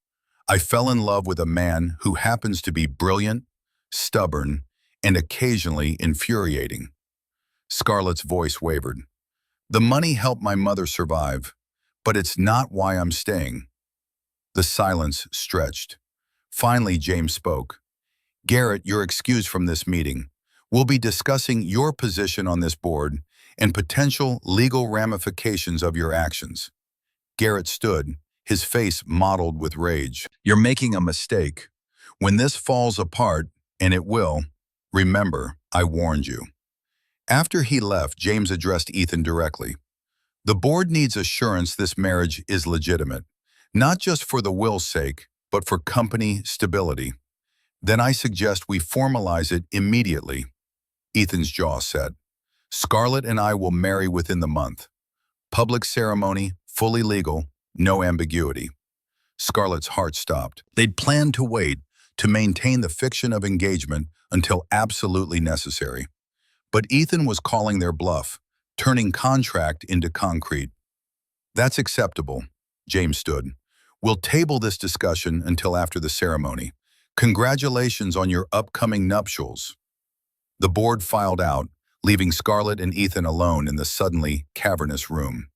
S1: I fell in love with a man who happens to be brilliant, stubborn, and occasionally infuriating. Scarlett's voice wavered. The money helped my mother survive, but it's not why I'm staying. The silence stretched. Finally, James spoke. Garrett, you're excused from this meeting. We'll be discussing your position on this board and potential legal ramifications of your actions. Garrett stood, his face mottled with rage. You're making a mistake. When this falls apart, and it will, remember, I warned you. After he left, James addressed Ethan directly. The board needs assurance this marriage is legitimate, not just for the will's sake, but for company stability. Then I suggest we formalize it immediately. Ethan's jaw set. Scarlett and I will marry within the month. Public ceremony, fully legal, no ambiguity. Scarlett's heart stopped. They'd planned to wait, to maintain the fiction of engagement until absolutely necessary. But Ethan was calling their bluff, turning contract into concrete. That's acceptable, James stood. We'll table this discussion until after the ceremony. Congratulations on your upcoming nuptials. The board filed out, leaving Scarlett and Ethan alone in the suddenly cavernous room.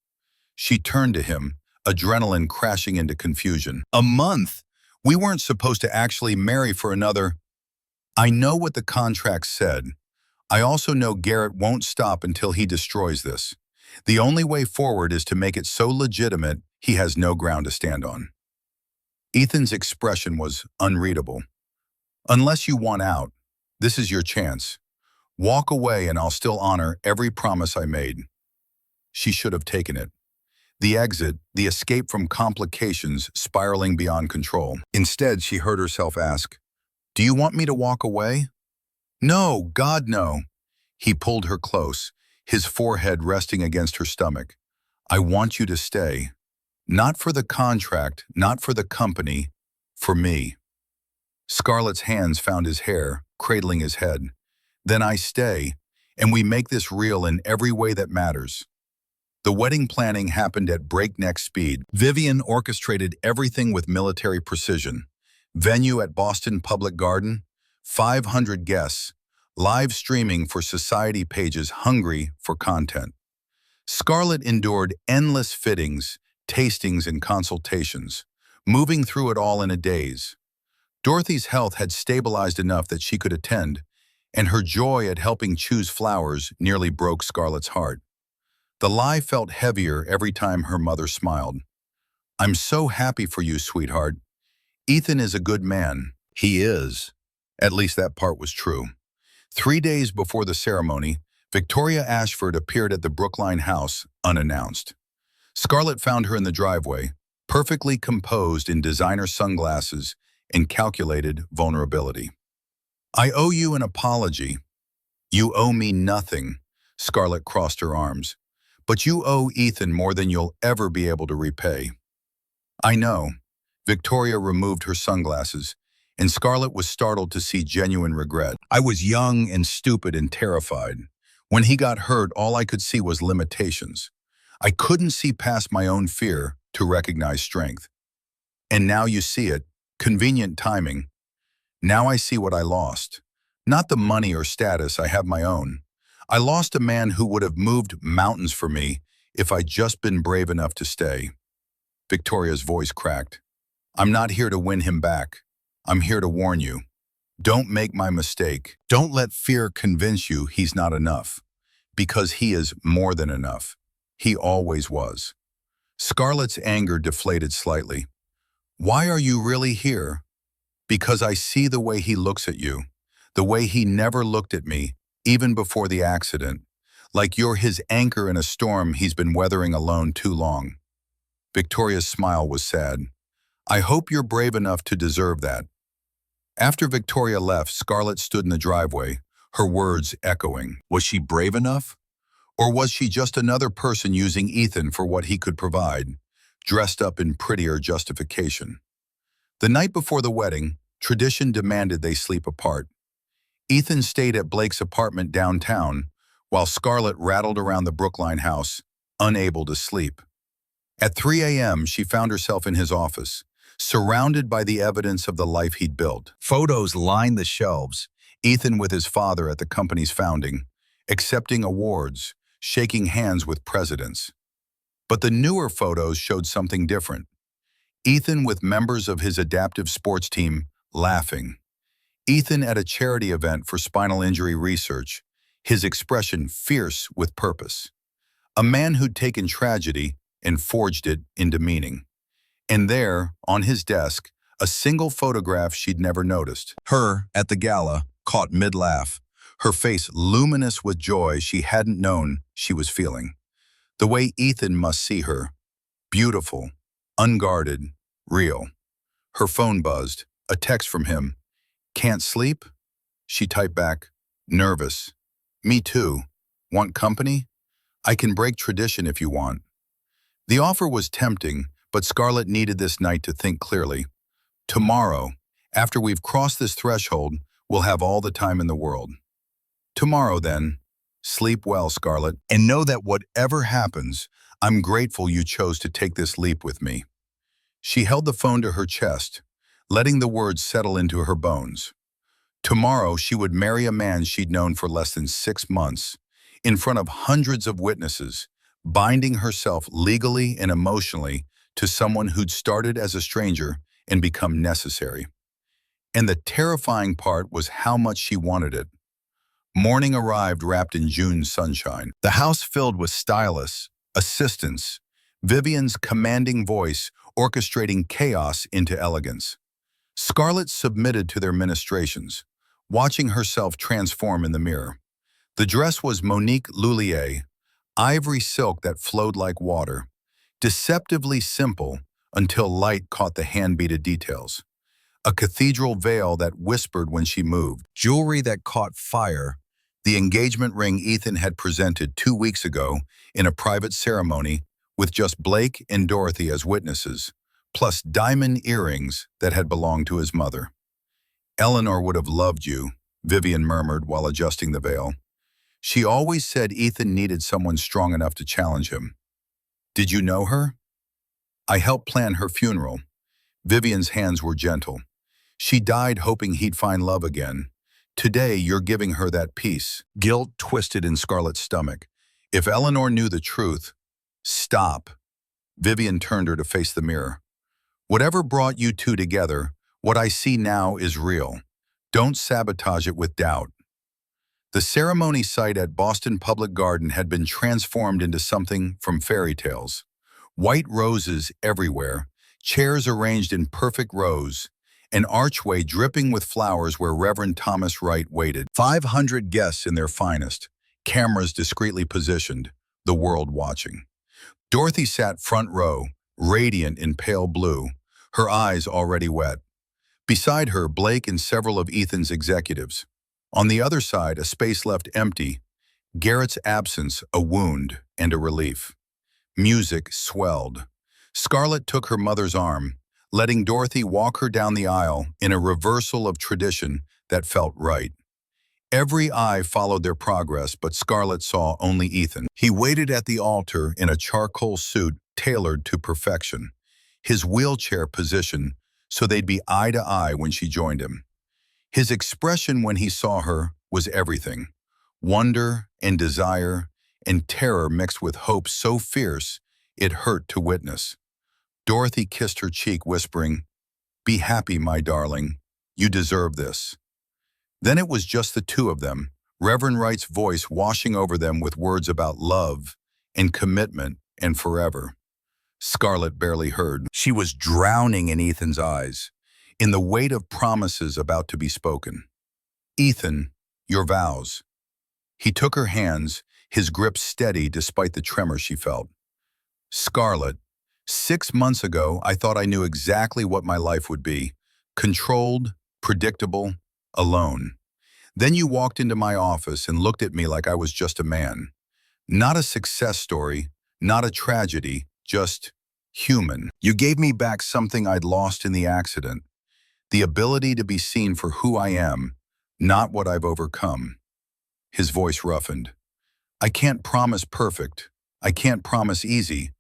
S1: She turned to him, adrenaline crashing into confusion. A month? We weren't supposed to actually marry for another. I know what the contract said. I also know Garrett won't stop until he destroys this. The only way forward is to make it so legitimate he has no ground to stand on. Ethan's expression was unreadable. Unless you want out, this is your chance. Walk away and I'll still honor every promise I made. She should have taken it. The exit, the escape from complications spiraling beyond control. Instead, she heard herself ask, "Do you want me to walk away?" "No, God, no." He pulled her close, his forehead resting against her stomach. "I want you to stay. Not for the contract, not for the company, for me." Scarlett's hands found his hair, cradling his head. "Then I stay, and we make this real in every way that matters." The wedding planning happened at breakneck speed. Vivian orchestrated everything with military precision. Venue at Boston Public Garden, 500 guests, live streaming for society pages hungry for content. Scarlett endured endless fittings, tastings, and consultations, moving through it all in a daze. Dorothy's health had stabilized enough that she could attend, and her joy at helping choose flowers nearly broke Scarlett's heart. The lie felt heavier every time her mother smiled. "I'm so happy for you, sweetheart. Ethan is a good man." He is. At least that part was true. 3 days before the ceremony, Victoria Ashford appeared at the Brookline house unannounced. Scarlett found her in the driveway, perfectly composed in designer sunglasses and calculated vulnerability. "I owe you an apology." "You owe me nothing." Scarlett crossed her arms. "But you owe Ethan more than you'll ever be able to repay." "I know." Victoria removed her sunglasses, and Scarlett was startled to see genuine regret. "I was young and stupid and terrified. When he got hurt, all I could see was limitations. I couldn't see past my own fear to recognize strength. And now you see it. Convenient timing. Now I see what I lost. Not the money or status, I have my own. I lost a man who would have moved mountains for me if I'd just been brave enough to stay." Victoria's voice cracked. "I'm not here to win him back. I'm here to warn you. Don't make my mistake. Don't let fear convince you he's not enough. Because he is more than enough. He always was." Scarlett's anger deflated slightly. "Why are you really here?" "Because I see the way he looks at you. The way he never looked at me, even before the accident. Like you're his anchor in a storm he's been weathering alone too long." Victoria's smile was sad. "I hope you're brave enough to deserve that." After Victoria left, Scarlett stood in the driveway, her words echoing. Was she brave enough? Or was she just another person using Ethan for what he could provide, dressed up in prettier justification? The night before the wedding, tradition demanded they sleep apart. Ethan stayed at Blake's apartment downtown, while Scarlett rattled around the Brookline house, unable to sleep. At 3 a.m., she found herself in his office, surrounded by the evidence of the life he'd built. Photos lined the shelves, Ethan with his father at the company's founding, accepting awards, shaking hands with presidents. But the newer photos showed something different. Ethan with members of his adaptive sports team laughing. Ethan at a charity event for spinal injury research, his expression fierce with purpose. A man who'd taken tragedy and forged it into meaning. And there, on his desk, a single photograph she'd never noticed. Her, at the gala, caught mid-laugh, her face luminous with joy she hadn't known she was feeling. The way Ethan must see her. Beautiful, unguarded, real. Her phone buzzed, a text from him. "Can't sleep?" She typed back, nervous. "Me too. Want company? I can break tradition if you want." The offer was tempting, but Scarlett needed this night to think clearly. Tomorrow, after we've crossed this threshold, we'll have all the time in the world. Tomorrow, then. Sleep well, Scarlett, and know that whatever happens, I'm grateful you chose to take this leap with me. She held the phone to her chest, letting the words settle into her bones. Tomorrow, she would marry a man she'd known for less than 6 months, in front of hundreds of witnesses, binding herself legally and emotionally to someone who'd started as a stranger and become necessary. And the terrifying part was how much she wanted it. Morning arrived wrapped in June sunshine. The house filled with stylists, assistants, Vivian's commanding voice orchestrating chaos into elegance. Scarlett submitted to their ministrations, watching herself transform in the mirror. The dress was Monique Lhuillier, ivory silk that flowed like water, deceptively simple until light caught the hand-beaded details. A cathedral veil that whispered when she moved, jewelry that caught fire, the engagement ring Ethan had presented 2 weeks ago in a private ceremony with just Blake and Dorothy as witnesses, plus diamond earrings that had belonged to his mother. "Eleanor would have loved you," Vivian murmured while adjusting the veil. She always said Ethan needed someone strong enough to challenge him. "Did you know her?" "I helped plan her funeral." Vivian's hands were gentle. "She died hoping he'd find love again. Today, you're giving her that peace." Guilt twisted in Scarlett's stomach. If Eleanor knew the truth... Stop. Vivian turned her to face the mirror. "Whatever brought you two together, what I see now is real. Don't sabotage it with doubt." The ceremony site at Boston Public Garden had been transformed into something from fairy tales. White roses everywhere, chairs arranged in perfect rows, an archway dripping with flowers where Reverend Thomas Wright waited. 500 guests in their finest, cameras discreetly positioned, the world watching. Dorothy sat front row, radiant in pale blue, her eyes already wet. Beside her, Blake and several of Ethan's executives. On the other side, a space left empty, Garrett's absence a wound and a relief. Music swelled. Scarlett took her mother's arm, letting Dorothy walk her down the aisle in a reversal of tradition that felt right. Every eye followed their progress, but Scarlett saw only Ethan. He waited at the altar in a charcoal suit tailored to perfection, his wheelchair positioned so they'd be eye to eye when she joined him. His expression when he saw her was everything. Wonder and desire and terror mixed with hope so fierce it hurt to witness. Dorothy kissed her cheek, whispering, "Be happy, my darling. You deserve this." Then it was just the two of them, Reverend Wright's voice washing over them with words about love and commitment and forever. Scarlett barely heard. She was drowning in Ethan's eyes, in the weight of promises about to be spoken. "Ethan, your vows." He took her hands, his grip steady despite the tremor she felt. "Scarlett, 6 months ago I thought I knew exactly what my life would be. Controlled, predictable, alone. Then you walked into my office and looked at me like I was just a man. Not a success story, not a tragedy, just human. You gave me back something I'd lost in the accident. The ability to be seen for who I am, not what I've overcome." His voice roughened. I can't promise perfect. I can't promise easy,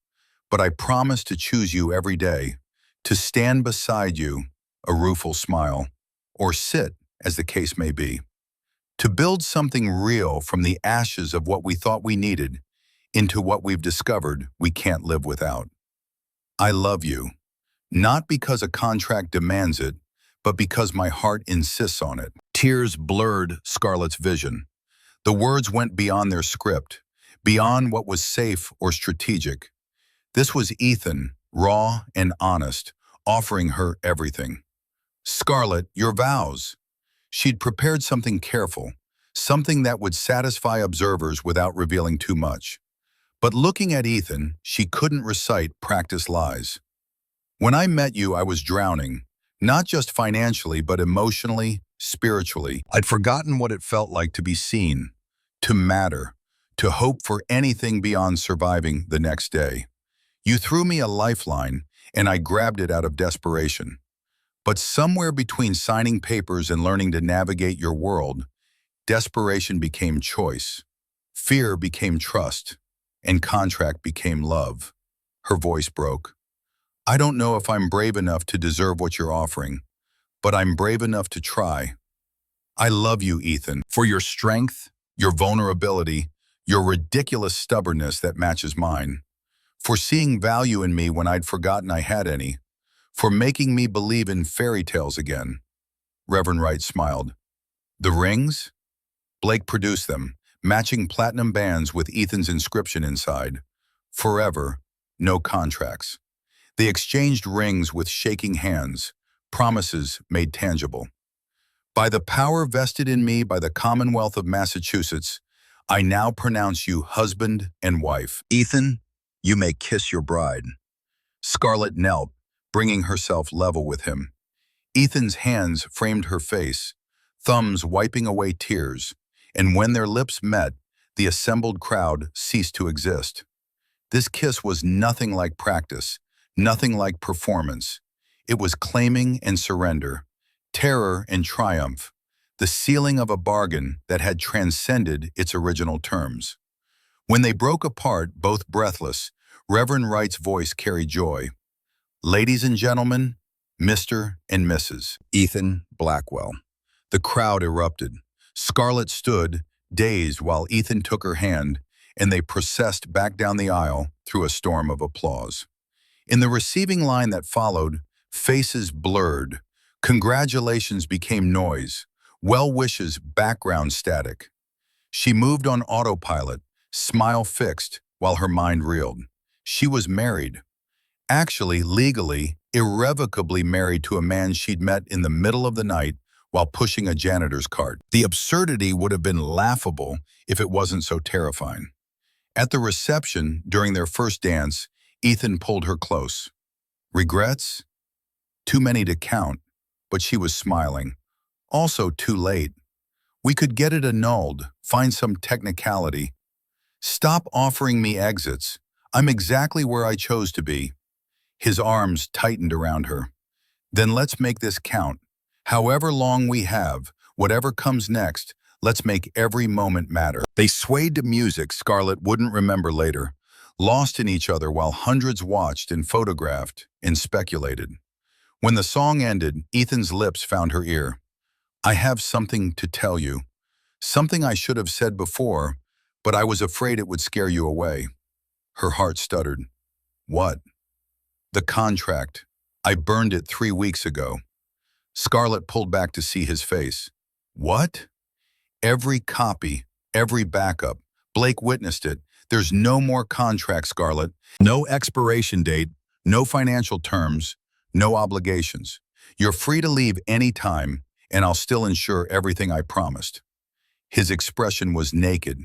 S1: but I promise to choose you every day, to stand beside you, a rueful smile, or sit, as the case may be, to build something real from the ashes of what we thought we needed into what we've discovered we can't live without. I love you, not because a contract demands it, but because my heart insists on it. Tears blurred Scarlett's vision. The words went beyond their script, beyond what was safe or strategic. This was Ethan, raw and honest, offering her everything. Scarlett, your vows. She'd prepared something careful, something that would satisfy observers without revealing too much. But looking at Ethan, she couldn't recite practiced lies. When I met you, I was drowning, not just financially, but emotionally, spiritually. I'd forgotten what it felt like to be seen, to matter, to hope for anything beyond surviving the next day. You threw me a lifeline, and I grabbed it out of desperation. But somewhere between signing papers and learning to navigate your world, desperation became choice, fear became trust, and contract became love. Her voice broke. I don't know if I'm brave enough to deserve what you're offering, but I'm brave enough to try. I love you, Ethan, for your strength, your vulnerability, your ridiculous stubbornness that matches mine, for seeing value in me when I'd forgotten I had any, for making me believe in fairy tales again. Reverend Wright smiled. The rings? Blake produced them, matching platinum bands with Ethan's inscription inside. Forever, no contracts. They exchanged rings with shaking hands, promises made tangible. By the power vested in me by the Commonwealth of Massachusetts, I now pronounce you husband and wife. Ethan, you may kiss your bride. Scarlett knelt, bringing herself level with him. Ethan's hands framed her face, thumbs wiping away tears, and when their lips met, the assembled crowd ceased to exist. This kiss was nothing like practice, nothing like performance. It was claiming and surrender, terror and triumph, the sealing of a bargain that had transcended its original terms. When they broke apart, both breathless, Reverend Wright's voice carried joy. Ladies and gentlemen, Mr. and Mrs. Ethan Blackwell. The crowd erupted. Scarlett stood, dazed, while Ethan took her hand, and they processed back down the aisle through a storm of applause. In the receiving line that followed, faces blurred. Congratulations became noise, well wishes background static. She moved on autopilot, smile fixed, while her mind reeled. She was married. Actually, legally, irrevocably married to a man she'd met in the middle of the night while pushing a janitor's cart. The absurdity would have been laughable if it wasn't so terrifying. At the reception, during their first dance, Ethan pulled her close. Regrets? Too many to count, but she was smiling. Also too late. We could get it annulled, find some technicality. Stop offering me exits. I'm exactly where I chose to be. His arms tightened around her. Then let's make this count. However long we have, whatever comes next, let's make every moment matter. They swayed to music Scarlett wouldn't remember later, lost in each other while hundreds watched and photographed and speculated. When the song ended, Ethan's lips found her ear. I have something to tell you. Something I should have said before, but I was afraid it would scare you away. Her heart stuttered. What? The contract. I burned it 3 weeks ago. Scarlett pulled back to see his face. What? Every copy, every backup. Blake witnessed it. There's no more contract, Scarlett. No expiration date, no financial terms, no obligations. You're free to leave any time, and I'll still ensure everything I promised. His expression was naked,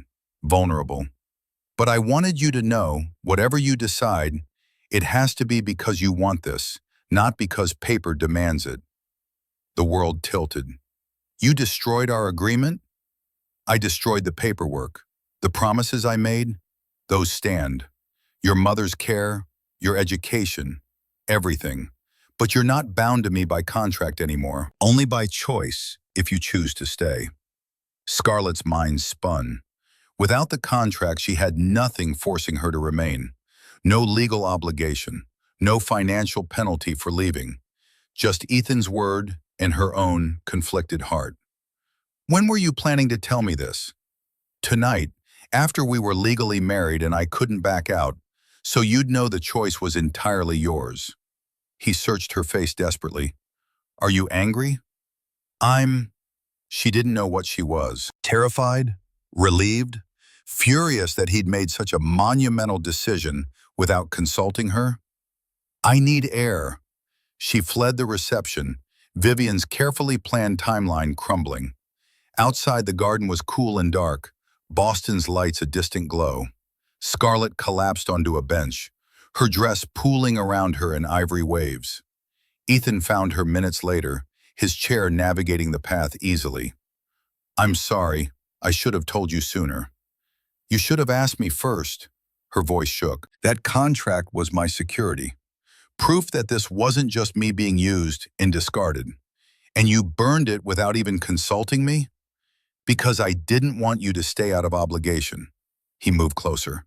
S1: vulnerable. But I wanted you to know, whatever you decide, it has to be because you want this, not because paper demands it. The world tilted. You destroyed our agreement? I destroyed the paperwork. The promises I made? Those stand. Your mother's care, your education, everything. But you're not bound to me by contract anymore, only by choice if you choose to stay. Scarlett's mind spun. Without the contract, she had nothing forcing her to remain. No legal obligation, no financial penalty for leaving. Just Ethan's word and her own conflicted heart. When were you planning to tell me this? Tonight, after we were legally married and I couldn't back out, so you'd know the choice was entirely yours. He searched her face desperately. Are you angry? She didn't know what she was. Terrified? Relieved? Furious that he'd made such a monumental decision without consulting her? I need air. She fled the reception, Vivian's carefully planned timeline crumbling. Outside, the garden was cool and dark, Boston's lights a distant glow. Scarlett collapsed onto a bench, her dress pooling around her in ivory waves. Ethan found her minutes later, his chair navigating the path easily. I'm sorry, I should have told you sooner. You should have asked me first. Her voice shook. That contract was my security. Proof that this wasn't just me being used and discarded. And you burned it without even consulting me? Because I didn't want you to stay out of obligation. He moved closer.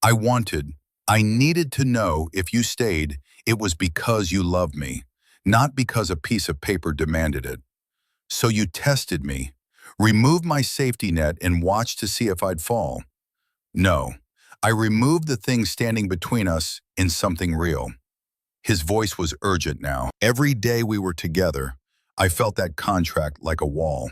S1: I needed to know if you stayed, it was because you loved me, not because a piece of paper demanded it. So you tested me, removed my safety net and watched to see if I'd fall. No, I removed the thing standing between us in something real. His voice was urgent now. Every day we were together, I felt that contract like a wall.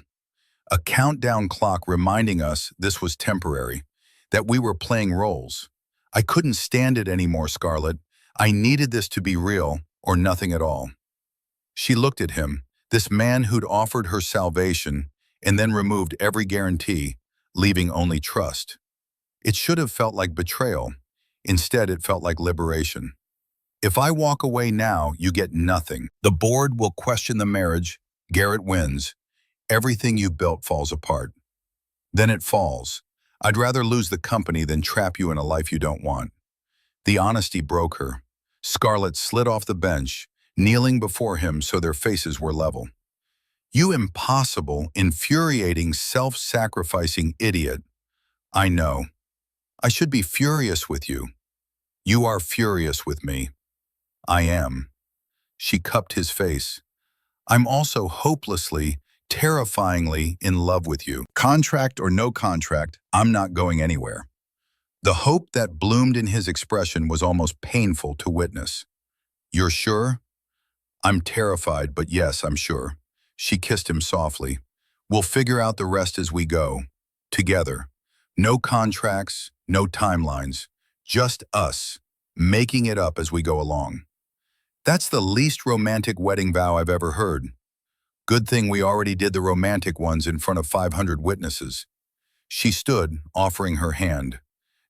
S1: A countdown clock reminding us this was temporary, that we were playing roles. I couldn't stand it anymore, Scarlett. I needed this to be real or nothing at all. She looked at him, this man who'd offered her salvation and then removed every guarantee, leaving only trust. It should have felt like betrayal. Instead, it felt like liberation. If I walk away now, you get nothing. The board will question the marriage. Garrett wins. Everything you built falls apart. Then it falls. I'd rather lose the company than trap you in a life you don't want. The honesty broke her. Scarlett slid off the bench, kneeling before him so their faces were level. You impossible, infuriating, self-sacrificing idiot. I know. I should be furious with you. You are furious with me. I am. She cupped his face. I'm also hopelessly, terrifyingly in love with you. Contract or no contract, I'm not going anywhere. The hope that bloomed in his expression was almost painful to witness. You're sure? I'm terrified, but yes, I'm sure. She kissed him softly. We'll figure out the rest as we go. Together. No contracts, no timelines. Just us, making it up as we go along. That's the least romantic wedding vow I've ever heard. Good thing we already did the romantic ones in front of 500 witnesses. She stood, offering her hand.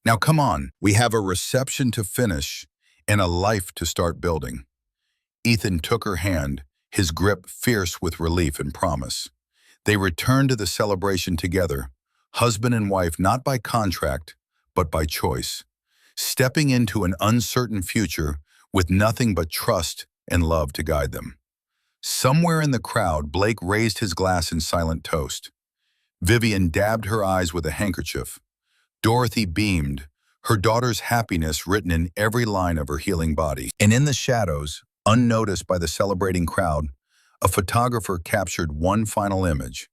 S1: Now come on, we have a reception to finish and a life to start building. Ethan took her hand, his grip fierce with relief and promise. They returned to the celebration together, husband and wife not by contract, but by choice, stepping into an uncertain future with nothing but trust and love to guide them. Somewhere in the crowd, Blake raised his glass in silent toast. Vivian dabbed her eyes with a handkerchief. Dorothy beamed, her daughter's happiness written in every line of her healing body. And in the shadows, unnoticed by the celebrating crowd, a photographer captured one final image.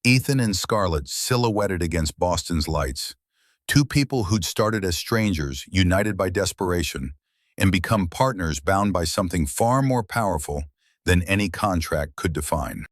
S1: Ethan and Scarlett silhouetted against Boston's lights. Two people who'd started as strangers, united by desperation, and become partners bound by something far more powerful than any contract could define.